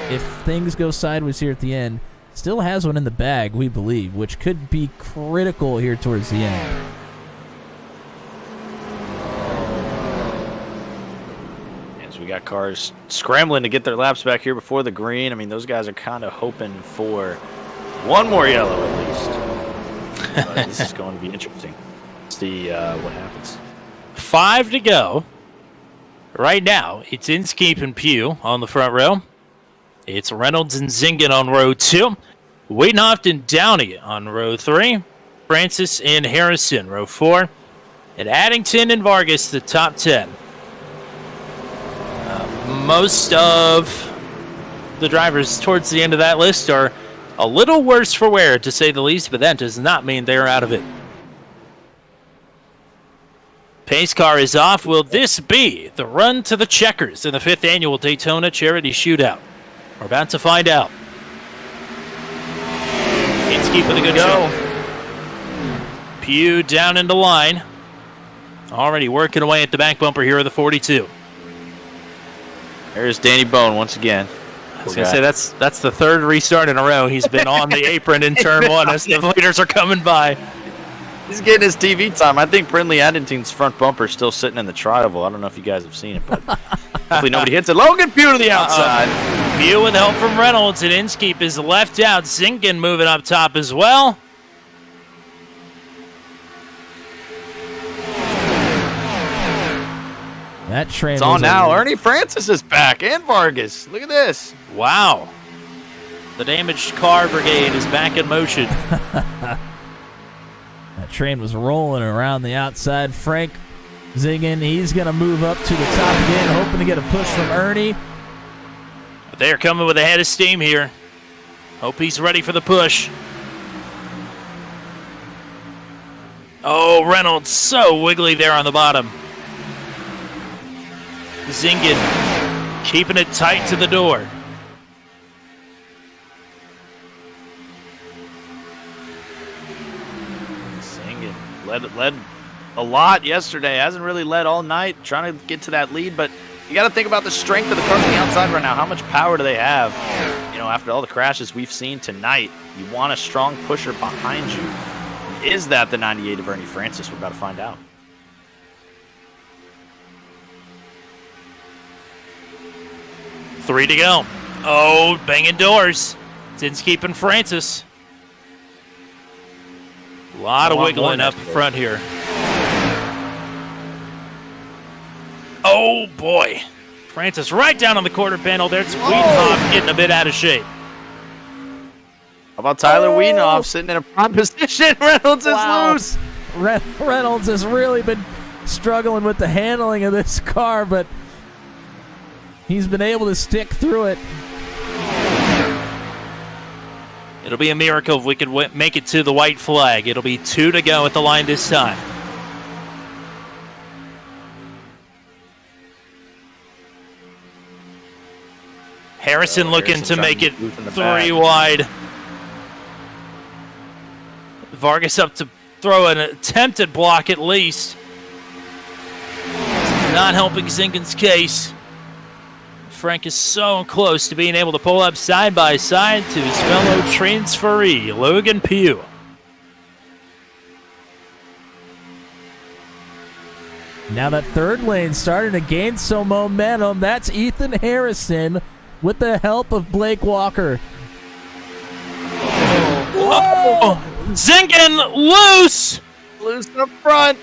if things go sideways here at the end, still has one in the bag, we believe, which could be critical here towards the end. as we got cars scrambling to get their laps back here before the green. I mean, those guys are kind of hoping for one more yellow at least. But this is going to be interesting. See what happens. 5 to go. Right now, it's Inskeep and Pugh on the front row. It's Reynolds and Zingen on row 2. Wadenhoft and Downey on row 3. Francis and Harrison, row 4. And Addington and Vargas, the top 10. Most of the drivers towards the end of that list are a little worse for wear, to say the least, but that does not mean they're out of it. Pace car is off. Will this be the run to the checkers in the 5th annual Daytona Charity Shootout? We're about to find out. Inskeep with a good go. Pugh down into line. Already working away at the back bumper here of the 42. There's Danny Bone once again. I was going to say, that's the 3rd restart in a row. He's been on the apron in turn 1 as the leaders are coming by. He's getting his TV time. I think Brindley Addington's front bumper is still sitting in the tri-oval. I don't know if you guys have seen it, but hopefully nobody hits it. Logan Pugh to the outside. Pugh with help from Reynolds, and Inskeep is left out. Zingen moving up top as well. That train it's on now. Ernie Francis is back, and Vargas. Look at this. Wow. The damaged car brigade is back in motion. That train was rolling around the outside. Frank Zingen, he's going to move up to the top again, hoping to get a push from Ernie. They're coming with a head of steam here. Hope he's ready for the push. Oh, Reynolds so wiggly there on the bottom. Zingen keeping it tight to the door. Zingen led a lot yesterday. Hasn't really led all night, trying to get to that lead, but you got to think about the strength of the cars on the outside right now. How much power do they have? You know, after all the crashes we've seen tonight, you want a strong pusher behind you. Is that the 98 of Ernie Francis? We're about to find out. Three to go. Oh, banging doors. It's keeping Francis. A lot of wiggling up front here. Oh, boy. Francis right down on the quarter panel there. It's Wiedenhoff getting a bit out of shape. How about Tyler Wiedenhoff sitting in a prime position? Reynolds is loose. Reynolds has really been struggling with the handling of this car, but he's been able to stick through it. It'll be a miracle if we could make it to the white flag. It'll be 2 to go at the line this time. Harrison looking to make it 3 wide. Vargas up to throw an attempted block at least. Not helping Zinkin's case. Frank is so close to being able to pull up side by side to his fellow transferee, Logan Pugh. Now that third lane starting to gain some momentum. That's Ethan Harrison with the help of Blake Walker. Oh, Zinkin loose! Loose up front.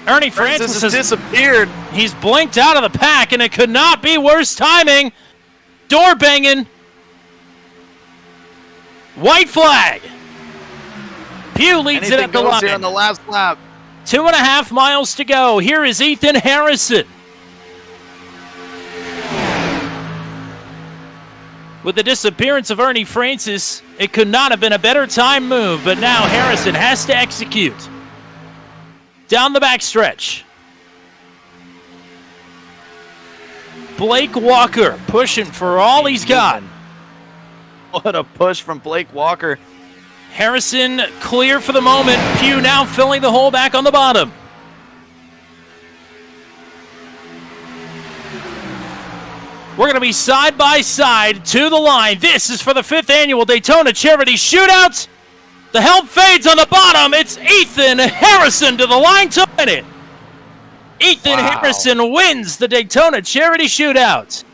Ernie Francis has disappeared. He's blinked out of the pack, and it could not be worse timing. Door banging. White flag. Pugh leads it at the line. Here on the last lap. 2.5 miles to go. Here is Ethan Harrison. With the disappearance of Ernie Francis, it could not have been a better time move, but now Harrison has to execute. Down the backstretch. Blake Walker pushing for all he's got. What a push from Blake Walker. Harrison clear for the moment. Pugh now filling the hole back on the bottom. We're going to be side by side to the line. This is for the 5th annual Daytona Charity Shootout. The help fades on the bottom. It's Ethan Harrison to the line to win it. Ethan Harrison wins the Daytona Charity Shootout.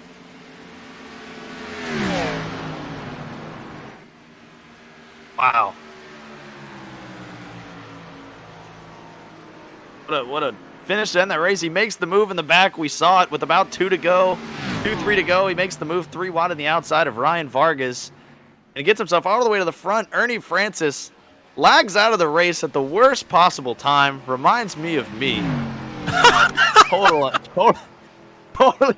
Wow. What a finish to end that race. He makes the move in the back. We saw it with about 3 to go. He makes the move 3 wide on the outside of Ryan Vargas. And gets himself all the way to the front. Ernie Francis lags out of the race at the worst possible time. Reminds me of me. Totally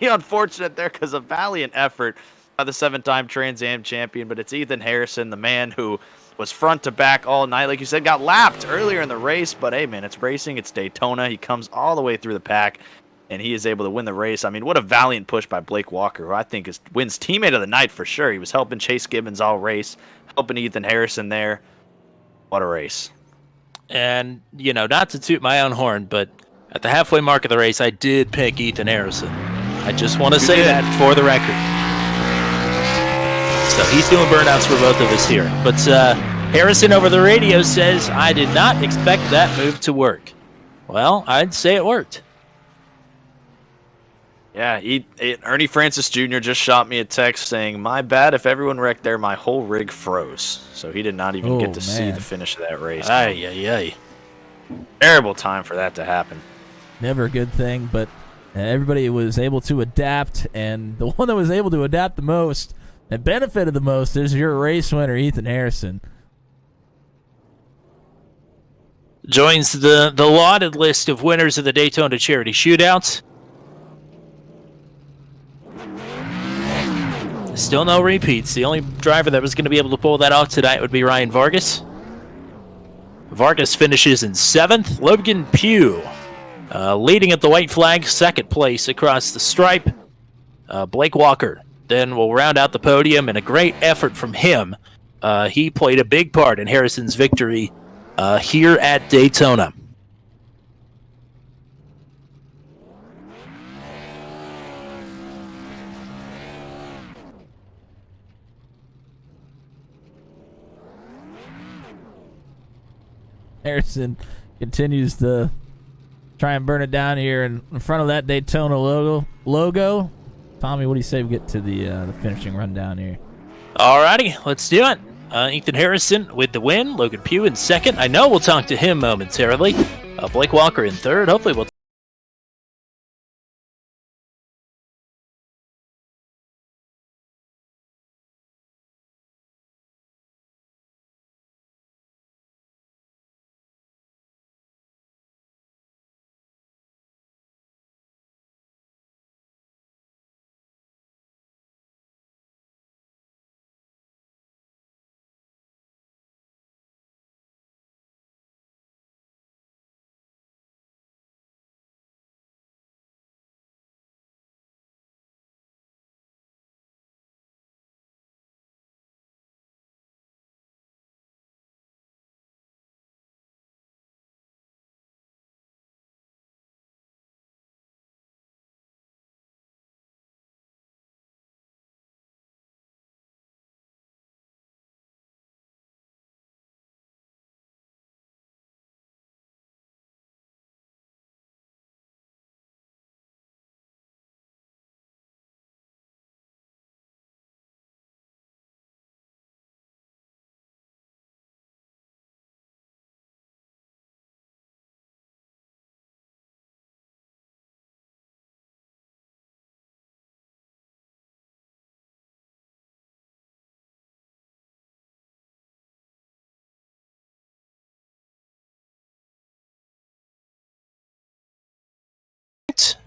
unfortunate there because a valiant effort by the 7-time Trans Am champion. But it's Ethan Harrison, the man who was front to back all night. Like you said, got lapped earlier in the race. But hey, man, it's racing. It's Daytona. He comes all the way through the pack. And he is able to win the race. I mean, what a valiant push by Blake Walker, who I think wins teammate of the night for sure. He was helping Chase Gibbons all race, helping Ethan Harrison there. What a race. And, you know, not to toot my own horn, but at the halfway mark of the race, I did pick Ethan Harrison. I just want to say that for the record. So he's doing burnouts for both of us here. But Harrison over the radio says, I did not expect that move to work. Well, I'd say it worked. Yeah, Ernie Francis Jr. just shot me a text saying, my bad, if everyone wrecked there, my whole rig froze. So he did not even get to see the finish of that race. Ay. Terrible time for that to happen. Never a good thing, but everybody was able to adapt, and the one that was able to adapt the most and benefited the most is your race winner, Ethan Harrison. Joins the lauded list of winners of the Daytona Charity Shootouts. Still no repeats. The only driver that was going to be able to pull that off tonight would be Ryan Vargas. Vargas finishes in 7th. Logan Pugh leading at the white flag, 2nd place across the stripe. Blake Walker then will round out the podium, and a great effort from him. He played a big part in Harrison's victory here at Daytona. Harrison continues to try and burn it down here in front of that Daytona logo. Tommy, what do you say we get to the finishing rundown here? Alrighty, let's do it. Ethan Harrison with the win. Logan Pugh in second. I know we'll talk to him momentarily. Blake Walker in third. Hopefully we'll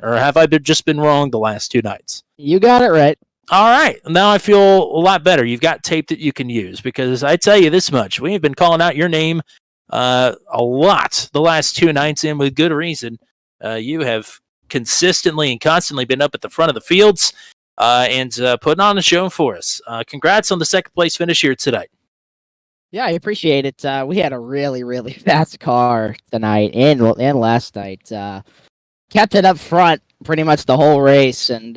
or have I just been wrong the last 2 nights? You got it right. All right, now I feel a lot better. You've got tape that you can use because I tell you this much: we have been calling out your name a lot the last 2 nights, and with good reason. You have consistently and constantly been up at the front of the fields and putting on a show for us. Congrats on the second place finish here tonight. Yeah, I appreciate it. We had a really, really fast car tonight and last night. Kept it up front pretty much the whole race and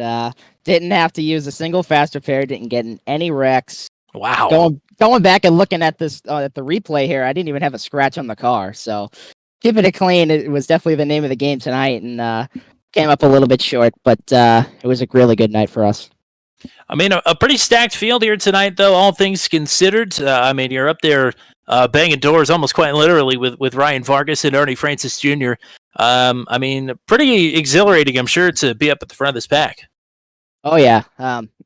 didn't have to use a single fast repair, didn't get in any wrecks. Wow. Going back and looking at this at the replay here, I didn't even have a scratch on the car. So keeping it clean, it was definitely the name of the game tonight, and came up a little bit short, but it was a really good night for us. I mean, a pretty stacked field here tonight, though, all things considered. I mean, you're up there banging doors almost quite literally with Ryan Vargas and Ernie Francis Jr. I mean, pretty exhilarating, I'm sure, to be up at the front of this pack. Oh, yeah.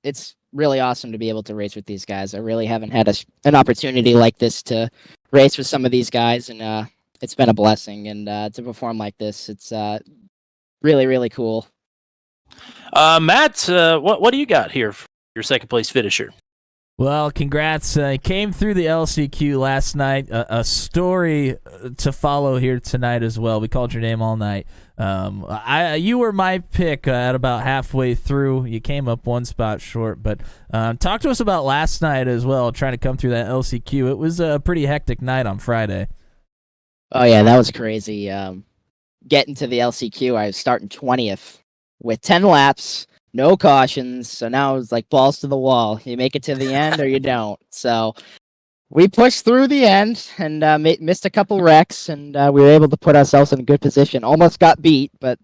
It's really awesome to be able to race with these guys. I really haven't had an opportunity like this to race with some of these guys, and it's been a blessing. And to perform like this, it's really, really cool. Matt, what do you got here for your second place finisher? Well, congrats. Came through the LCQ last night. A story to follow here tonight as well. We called your name all night. You were my pick at about halfway through. You came up one spot short, but talk to us about last night as well, trying to come through that LCQ. It was a pretty hectic night on Friday. Oh, yeah, that was crazy. Getting to the LCQ, I was starting 20th with 10 laps. No cautions, so now it's like balls to the wall. You make it to the end or you don't. So we pushed through the end and missed a couple wrecks, and we were able to put ourselves in a good position. Almost got beat, but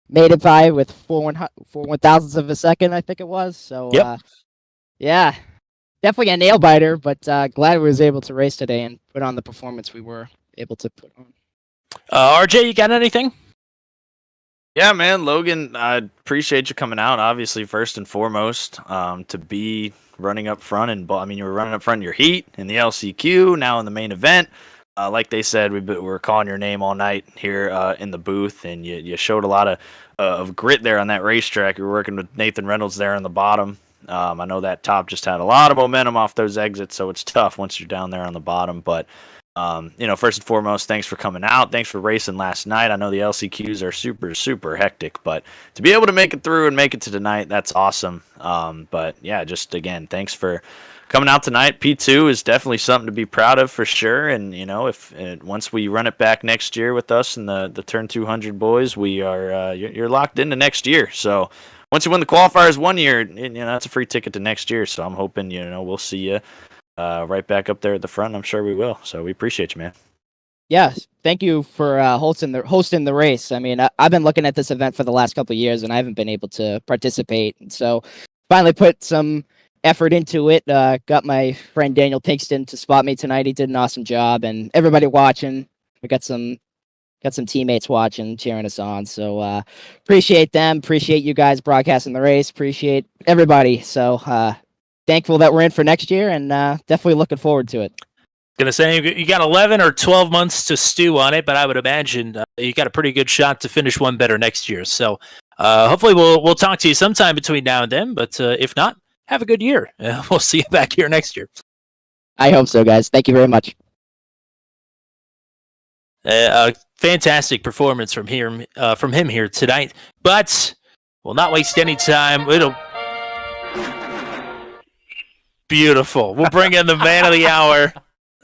made it by with 4/1000ths of a second, I think it was. So, yep. Yeah, definitely a nail biter, but glad we was able to race today and put on the performance we were able to put on. RJ, you got anything? Yeah, man, Logan, I appreciate you coming out, obviously, first and foremost, to be running up front. And I mean, you were running up front in your heat, in the LCQ, now in the main event. Like they said, we were calling your name all night here in the booth, and you showed a lot of grit there on that racetrack. You were working with Nathan Reynolds there on the bottom. I know that top just had a lot of momentum off those exits, so it's tough once you're down there on the bottom, but first and foremost, thanks for coming out. Thanks for racing last night. I know the LCQs are super, super hectic, but to be able to make it through and make it to tonight, that's awesome. But yeah, just again, thanks for coming out tonight. P2 is definitely something to be proud of for sure. And if once we run it back next year with us and the Turn 200 boys, we are you're locked into next year. So once you win the qualifiers 1 year, that's a free ticket to next year. So I'm hoping we'll see you right back up there at the front. I'm sure we will. So we appreciate you, man. Yeah, thank you for hosting the race. I mean, I've been looking at this event for the last couple of years, and I haven't been able to participate. And so, finally put some effort into it. Got my friend Daniel Pinkston to spot me tonight. He did an awesome job, and everybody watching. We got some teammates watching, cheering us on. So appreciate them. Appreciate you guys broadcasting the race. Appreciate everybody. So thankful that we're in for next year, and definitely looking forward to it. Gonna say you got 11 or 12 months to stew on it, but I would imagine you got a pretty good shot to finish one better next year. So hopefully we'll talk to you sometime between now and then. But if not, have a good year. We'll see you back here next year. I hope so, guys. Thank you very much. Fantastic performance from him here tonight. But we'll not waste any time. Beautiful. We'll bring in the man of the hour.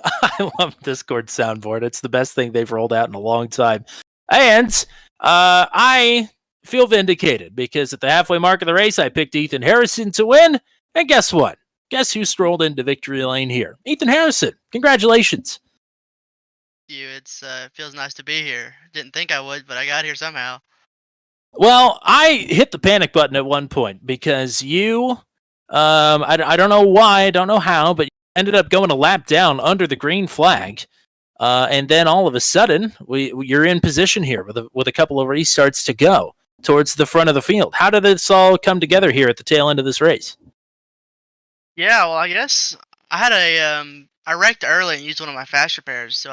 I love Discord soundboard. It's the best thing they've rolled out in a long time. And I feel vindicated because at the halfway mark of the race, I picked Ethan Harrison to win. And guess what? Guess who strolled into victory lane here? Ethan Harrison. Congratulations. It's feels nice to be here. Didn't think I would, but I got here somehow. Well, I hit the panic button at one point because you, I don't know why, I don't know how, but you ended up going a lap down under the green flag, and then all of a sudden, you're in position here with a couple of restarts to go towards the front of the field. How did this all come together here at the tail end of this race? Yeah, well, I guess I had I wrecked early and used one of my fast repairs,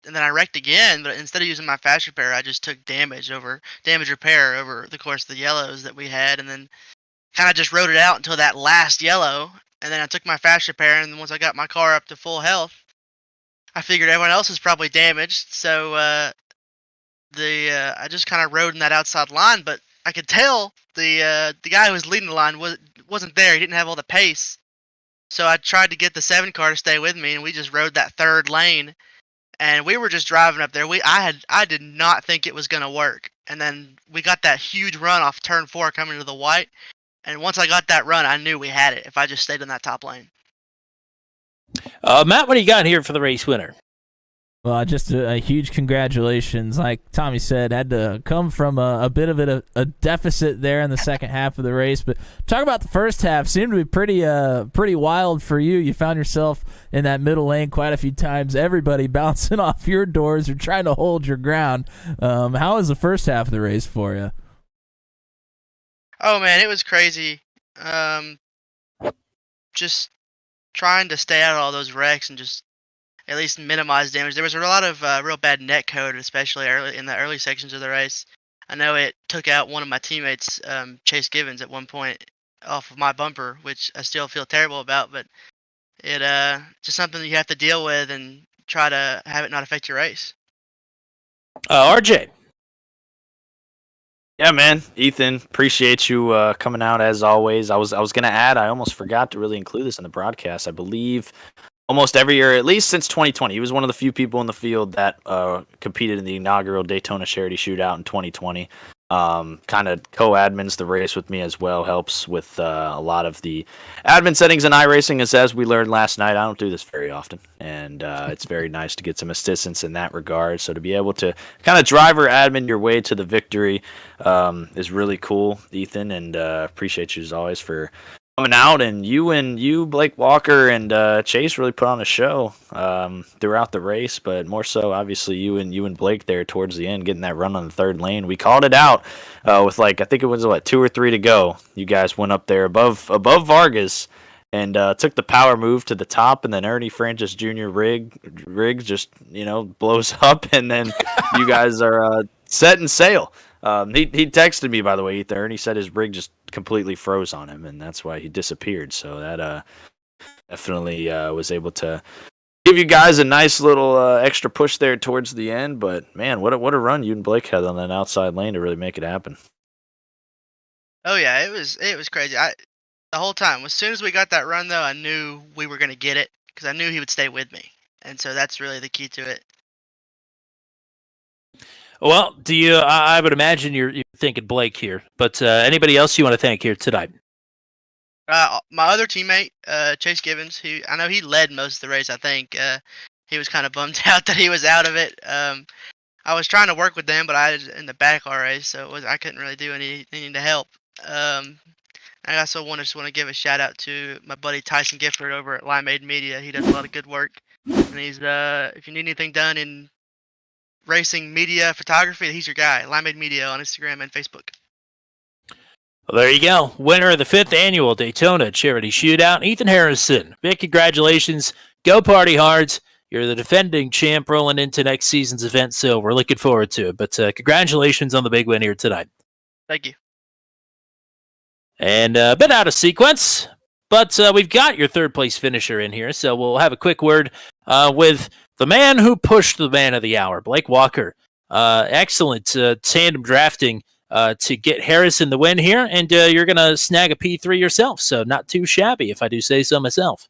and then I wrecked again, but instead of using my fast repair, I just took damage repair over the course of the yellows that we had, and then kind of just rode it out until that last yellow, and then I took my fast repair, and once I got my car up to full health, I figured everyone else was probably damaged, so I just kind of rode in that outside line, but I could tell the guy who was leading the line wasn't there. He didn't have all the pace, so I tried to get the 7 car to stay with me, and we just rode that third lane. And we were just driving up there. I did not think it was gonna work. And then we got that huge run off turn 4 coming to the white. And once I got that run, I knew we had it if I just stayed in that top lane. Matt, what do you got here for the race winner? Well, just a huge congratulations. Like Tommy said, had to come from a bit of a deficit there in the second half of the race. But talk about the first half. Seemed to be pretty wild for you. You found yourself in that middle lane quite a few times. Everybody bouncing off your doors or trying to hold your ground. How was the first half of the race for you? Oh, man, it was crazy. Just trying to stay out of all those wrecks and just at least minimize damage. There was a lot of real bad net code, especially in the early sections of the race. I know it took out one of my teammates, Chase Givens, at one point off of my bumper, which I still feel terrible about, but it just something that you have to deal with and try to have it not affect your race. RJ. Yeah, man, Ethan, appreciate you coming out as always. I was gonna add, I almost forgot to really include this in the broadcast. I believe almost every year, at least since 2020, he was one of the few people in the field that competed in the inaugural Daytona Charity Shootout in 2020. Kind of co-admins the race with me as well, helps with a lot of the admin settings in iRacing. As we learned last night, I don't do this very often, and it's very nice to get some assistance in that regard. So to be able to kind of driver admin your way to the victory is really cool, Ethan, and appreciate you as always for coming out, and you, Blake Walker, and Chase really put on a show throughout the race, but more so, obviously, you and Blake there towards the end, getting that run on the third lane. We called it out with I think it was 2 or 3 to go. You guys went up there above Vargas and took the power move to the top, and then Ernie Francis Jr. rig just blows up, and then you guys are setting sail. He texted me, by the way, Ethan. He said his rig just completely froze on him, and that's why he disappeared. So that definitely was able to give you guys a nice little extra push there towards the end. But man, what a run you and Blake had on that outside lane to really make it happen. Oh yeah, it was crazy. The whole time, as soon as we got that run, though, I knew we were gonna get it because I knew he would stay with me, and so that's really the key to it. Well, I would imagine you're thinking Blake here, but anybody else you want to thank here tonight? My other teammate, Chase Givens, who I know he led most of the race. I think he was kind of bummed out that he was out of it. I was trying to work with them, but I was in the back RA, so I couldn't really do anything to help. I also just want to give a shout out to my buddy Tyson Gifford over at Limeade Media. He does a lot of good work, and he's if you need anything done in racing media photography, he's your guy. Limeade Media on Instagram and Facebook. Well, there you go. Winner of the 5th annual Daytona Charity Shootout, Ethan Harrison. Big congratulations. Go Party Hards. You're the defending champ rolling into next season's event, so we're looking forward to it. But congratulations on the big win here tonight. Thank you. And a bit out of sequence, but we've got your third place finisher in here, so we'll have a quick word with the man who pushed the man of the hour, Blake Walker. Excellent tandem drafting to get Harrison the win here, and you're going to snag a P3 yourself, so not too shabby if I do say so myself.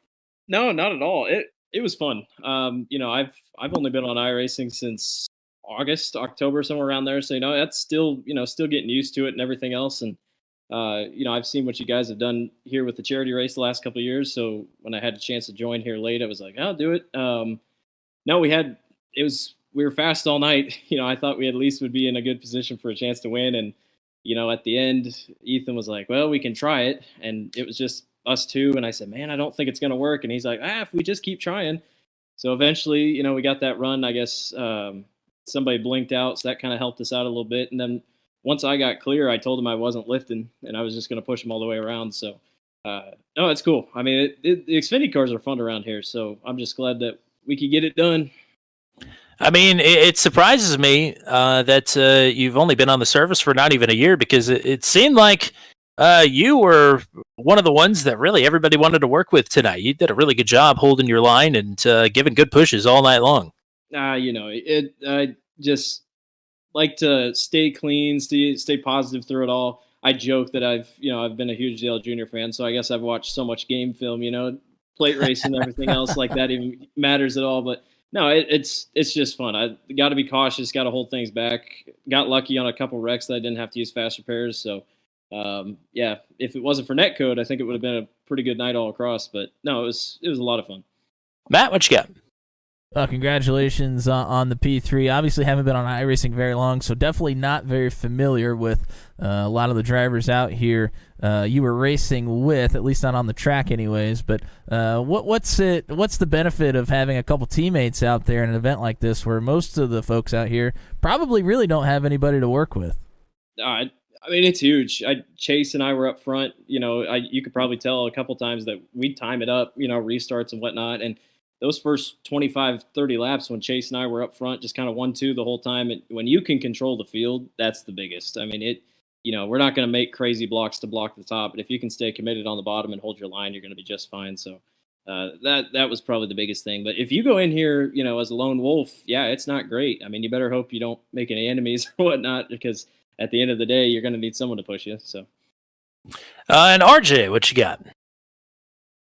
No, not at all. It was fun. I've only been on iRacing since October, somewhere around there, so that's still getting used to it and everything else, and I've seen what you guys have done here with the charity race the last couple of years. So when I had a chance to join here late, I was like, I'll do it. No, we were fast all night. I thought we at least would be in a good position for a chance to win. And, at the end, Ethan was like, well, we can try it. And it was just us two. And I said, man, I don't think it's going to work. And he's like, if we just keep trying. So eventually, we got that run. I guess somebody blinked out. So that kind of helped us out a little bit. And then once I got clear, I told him I wasn't lifting and I was just going to push him all the way around. So, no, it's cool. I mean, the Xfinity cars are fun around here. So I'm just glad that we could get it done. I mean, it surprises me that you've only been on the service for not even a year, because it seemed like you were one of the ones that really everybody wanted to work with tonight. You did a really good job holding your line and giving good pushes all night long. I just like to stay clean, stay positive through it all. I joke that I've been a huge Dale Jr. fan, so I guess I've watched so much game film, plate racing and everything else like that even matters at all. But no, it's just fun. I got to be cautious, got to hold things back. Got lucky on a couple wrecks that I didn't have to use fast repairs. So, if it wasn't for netcode, I think it would have been a pretty good night all across. But no, it was a lot of fun. Matt, what you got? Congratulations on the P3. Obviously haven't been on iRacing very long, so definitely not very familiar with a lot of the drivers out here you were racing with, at least not on the track anyways. But what's the benefit of having a couple teammates out there in an event like this where most of the folks out here probably really don't have anybody to work with? I mean, it's huge. Chase and I were up front. You could probably tell a couple times that we'd time it up, restarts and whatnot. And those first 25, 30 laps when Chase and I were up front, just kind of 1-2 the whole time. And when you can control the field, that's the biggest. I mean, we're not going to make crazy blocks to block the top, but if you can stay committed on the bottom and hold your line, you're going to be just fine. So that was probably the biggest thing. But if you go in here, as a lone wolf, it's not great. I mean, you better hope you don't make any enemies or whatnot, because at the end of the day, you're going to need someone to push you. So, and RJ, what you got?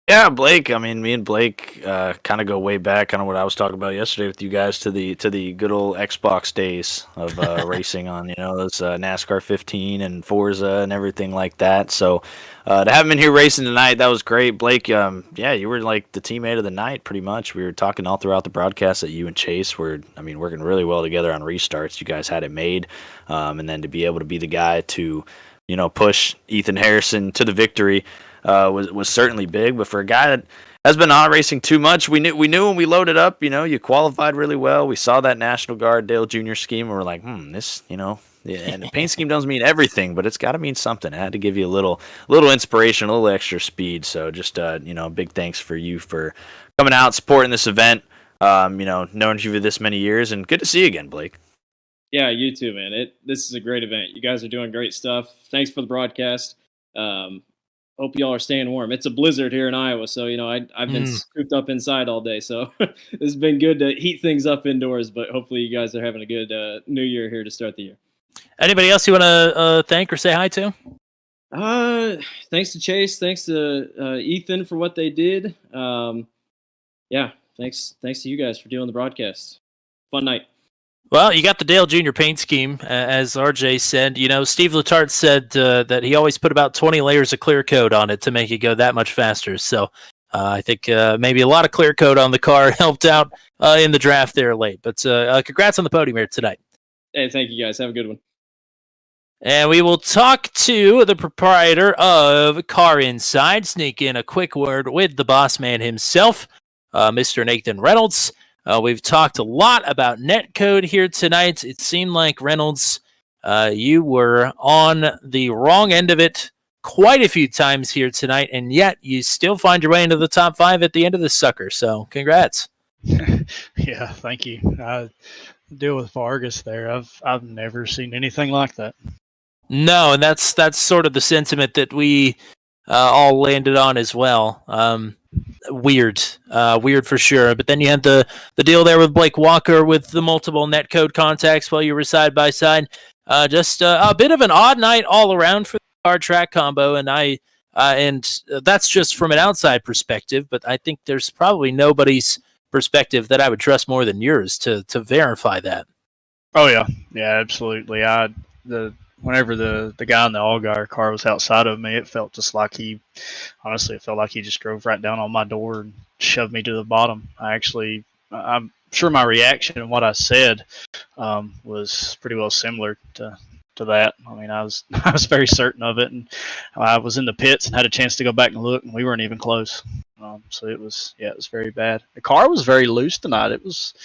Yeah, Blake. I mean, me and Blake kind of go way back, kind of what I was talking about yesterday with you guys, to the good old Xbox days of racing on, those NASCAR 15 and Forza and everything like that. So to have him in here racing tonight, that was great. Blake, you were like the teammate of the night pretty much. We were talking all throughout the broadcast that you and Chase were, working really well together on restarts. You guys had it made, and then to be able to be the guy to, push Ethan Harrison to the victory was certainly big. But for a guy that has been on racing too much, we knew when we loaded up, you qualified really well. We saw that National Guard Dale Jr. scheme, and we're like, this, and the paint scheme doesn't mean everything, but it's got to mean something. It had to give you a little inspiration, a little extra speed. So just, a big thanks for you for coming out, supporting this event, knowing you for this many years, and good to see you again, Blake. Yeah, you too, man. This is a great event. You guys are doing great stuff. Thanks for the broadcast. Hope y'all are staying warm. It's a blizzard here in Iowa, so I've been cooped up inside all day. So it's been good to heat things up indoors. But hopefully you guys are having a good New Year here to start the year. Anybody else you want to thank or say hi to? Thanks to Chase. Thanks to Ethan for what they did. Thanks to you guys for doing the broadcast. Fun night. Well, you got the Dale Jr. paint scheme, as RJ said. Steve Letarte said that he always put about 20 layers of clear coat on it to make it go that much faster. So I think maybe a lot of clear coat on the car helped out in the draft there late. But congrats on the podium here tonight. Hey, thank you guys. Have a good one. And we will talk to the proprietor of Car Inside, sneak in a quick word with the boss man himself, Mr. Nathan Reynolds. We've talked a lot about netcode here tonight. It seemed like, Reynolds, you were on the wrong end of it quite a few times here tonight, and yet you still find your way into the top 5 at the end of this sucker. So congrats. Yeah, thank you. I deal with Vargas there. I've never seen anything like that. No, and that's sort of the sentiment that we all landed on as well. Weird for sure. But then you had the deal there with Blake Walker with the multiple netcode contacts while you were side by side. Just a bit of an odd night all around for the car track combo, and that's just from an outside perspective. But I think there's probably nobody's perspective that I would trust more than yours to verify that. Oh yeah, absolutely. Whenever the guy in the Allgaier car was outside of me, it felt just like it felt like he just drove right down on my door and shoved me to the bottom. I'm sure my reaction and what I said was pretty well similar to that. I mean, I was very certain of it, and I was in the pits and had a chance to go back and look, and we weren't even close. So it was very bad. The car was very loose tonight. It was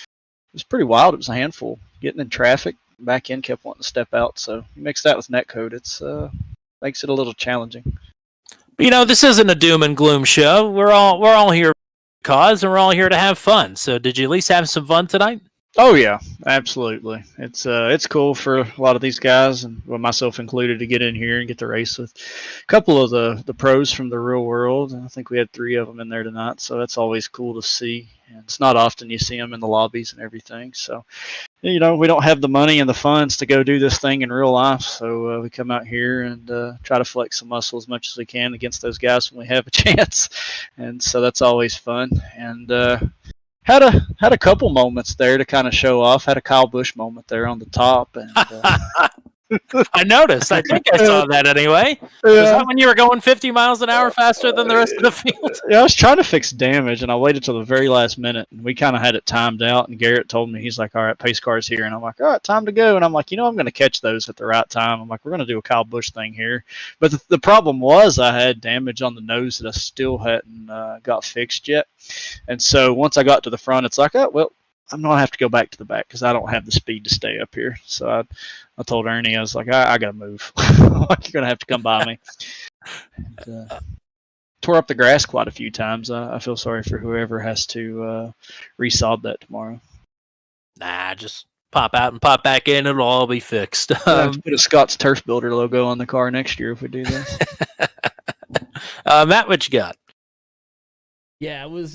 pretty wild. It was a handful. Getting in traffic, back in, kept wanting to step out. So you mix that with netcode, it's makes it a little challenging. This isn't a doom and gloom show. We're all here for cause, and we're all here to have fun. So did you at least have some fun tonight? Oh yeah, absolutely. It's cool for a lot of these guys, and myself included, to get in here and get to race with a couple of the pros from the real world. I think we had 3 of them in there tonight, so that's always cool to see. And it's not often you see them in the lobbies and everything. So, we don't have the money and the funds to go do this thing in real life, so we come out here and try to flex some muscle as much as we can against those guys when we have a chance. And so that's always fun. And had a couple moments there to kind of show off. Had a Kyle Busch moment there on the top, and I noticed. I think I saw that anyway. Was that when you were going 50 miles an hour faster than the rest of the field? Yeah, I was trying to fix damage, and I waited till the very last minute, and we kind of had it timed out. And Garrett told me, he's like, "All right, pace car's here," and I'm like, "All right, time to go." And I'm like, I'm going to catch those at the right time. I'm like, "We're going to do a Kyle Busch thing here," but the problem was I had damage on the nose that I still hadn't got fixed yet. And so once I got to the front, it's like, oh well, I'm going to have to go back to the back because I don't have the speed to stay up here. So I told Ernie, I was like, I got to move. You're going to have to come by me. And, tore up the grass quite a few times. I feel sorry for whoever has to resod that tomorrow. Nah, just pop out and pop back in. It'll all be fixed. Put a Scott's Turf Builder logo on the car next year if we do this. Matt, what you got? Yeah, it was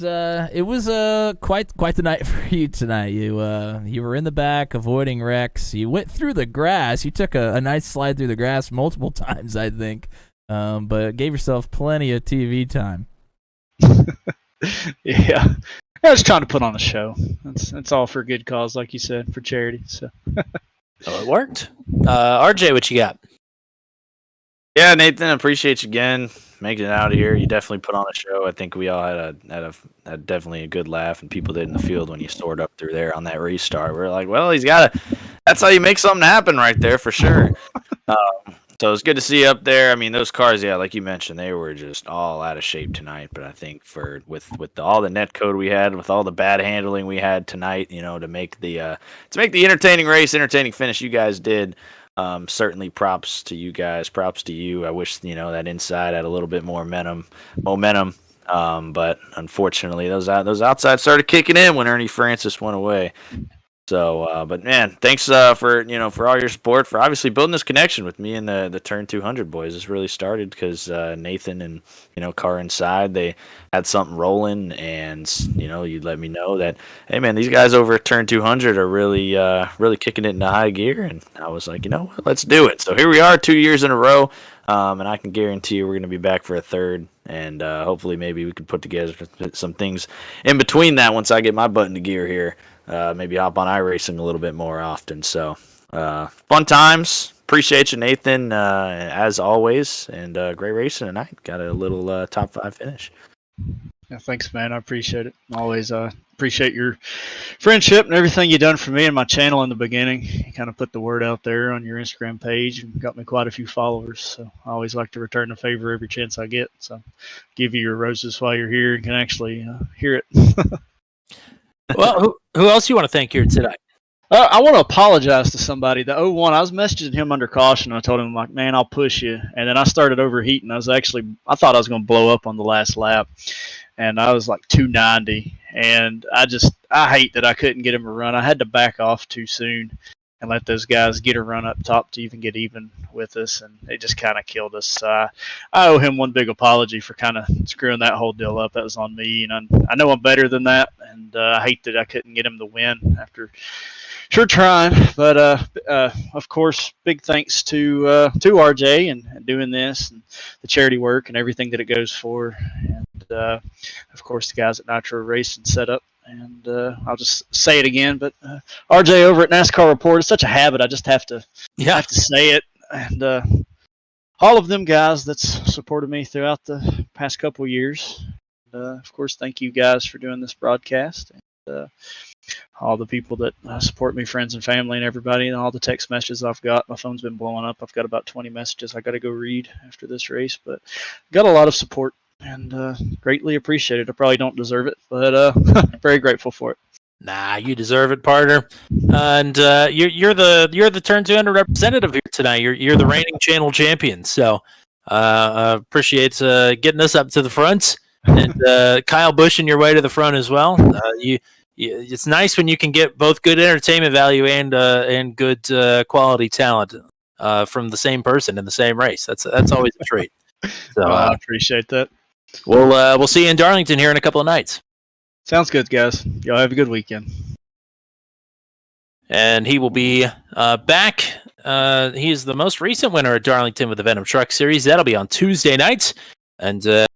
quite the night for you tonight. You were in the back avoiding wrecks. You went through the grass. You took a nice slide through the grass multiple times, I think, but gave yourself plenty of TV time. Yeah, I was trying to put on a show. It's all for a good cause, like you said, for charity. So it worked. RJ, what you got? Yeah, Nathan, appreciate you again making it out of here. You definitely put on a show. I think we all had definitely a good laugh, and people did in the field when you soared up through there on that restart. We're like, well, that's how you make something happen right there for sure. So it's good to see you up there. I mean, those cars, yeah, like you mentioned, they were just all out of shape tonight. But I think with all the net code we had, with all the bad handling we had tonight, to make the entertaining race, entertaining finish, you guys did. Certainly props to you guys. Props to you. I wish, that inside had a little bit more momentum. But unfortunately, those outsides started kicking in when Ernie Francis went away. So, but man, thanks for all your support, for obviously building this connection with me and the Turn 200 boys. This really started because Nathan and Car Inside, they had something rolling, and you'd let me know that, hey man, these guys over at Turn 200 are really kicking it into high gear, and I was like, what, let's do it. So here we are, 2 years in a row, and I can guarantee you we're going to be back for a third, and hopefully maybe we can put together some things in between that once I get my butt into gear here. Maybe hop on iRacing a little bit more often. So fun times. Appreciate you, Nathan, as always. And great racing tonight. Got a little top 5 finish. Yeah, thanks, man. I appreciate it. Always appreciate your friendship and everything you done for me and my channel in the beginning. You kind of put the word out there on your Instagram page and got me quite a few followers. So I always like to return the favor every chance I get. So give you your roses while you're here and can actually hear it. Well, who else you want to thank here tonight? I want to apologize to somebody. The 01, I was messaging him under caution. I told him, like, man, I'll push you. And then I started overheating. I thought I was going to blow up on the last lap. And I was like 290. And I hate that I couldn't get him a run. I had to back off too soon and let those guys get a run up top to even get even with us. And it just kind of killed us. So I owe him one big apology for kind of screwing that whole deal up. That was on me. And I know I'm better than that. And I hate that I couldn't get him the win after sure trying. But of course, big thanks to RJ and doing this and the charity work and everything that it goes for. And of course, the guys at Nitro Race and Setup. And I'll just say it again, but RJ over at NASCAR Report, it's such a habit. I just have to say it. And all of them guys that's supported me throughout the past couple of years. And, of course, thank you guys for doing this broadcast. And all the people that support me, friends and family and everybody, and all the text messages I've got. My phone's been blowing up. I've got about 20 messages I got to go read after this race, but got a lot of support and greatly appreciate it. I probably don't deserve it, but very grateful for it. Nah, you deserve it, partner. And you're the Turn 200 representative here tonight. You're the reigning channel champion. So appreciate getting us up to the front, and Kyle pushing your way to the front as well. It's nice when you can get both good entertainment value and good quality talent from the same person in the same race. That's always a treat. So I appreciate that. We'll see you in Darlington here in a couple of nights. Sounds good, guys. Y'all have a good weekend. And he will be back. He is the most recent winner at Darlington with the Venom Truck Series. That'll be on Tuesday nights. And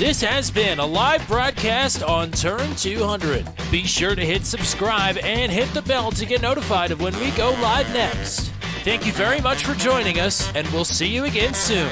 This has been a live broadcast on Turn 200. Be sure to hit subscribe and hit the bell to get notified of when we go live next. Thank you very much for joining us, and we'll see you again soon.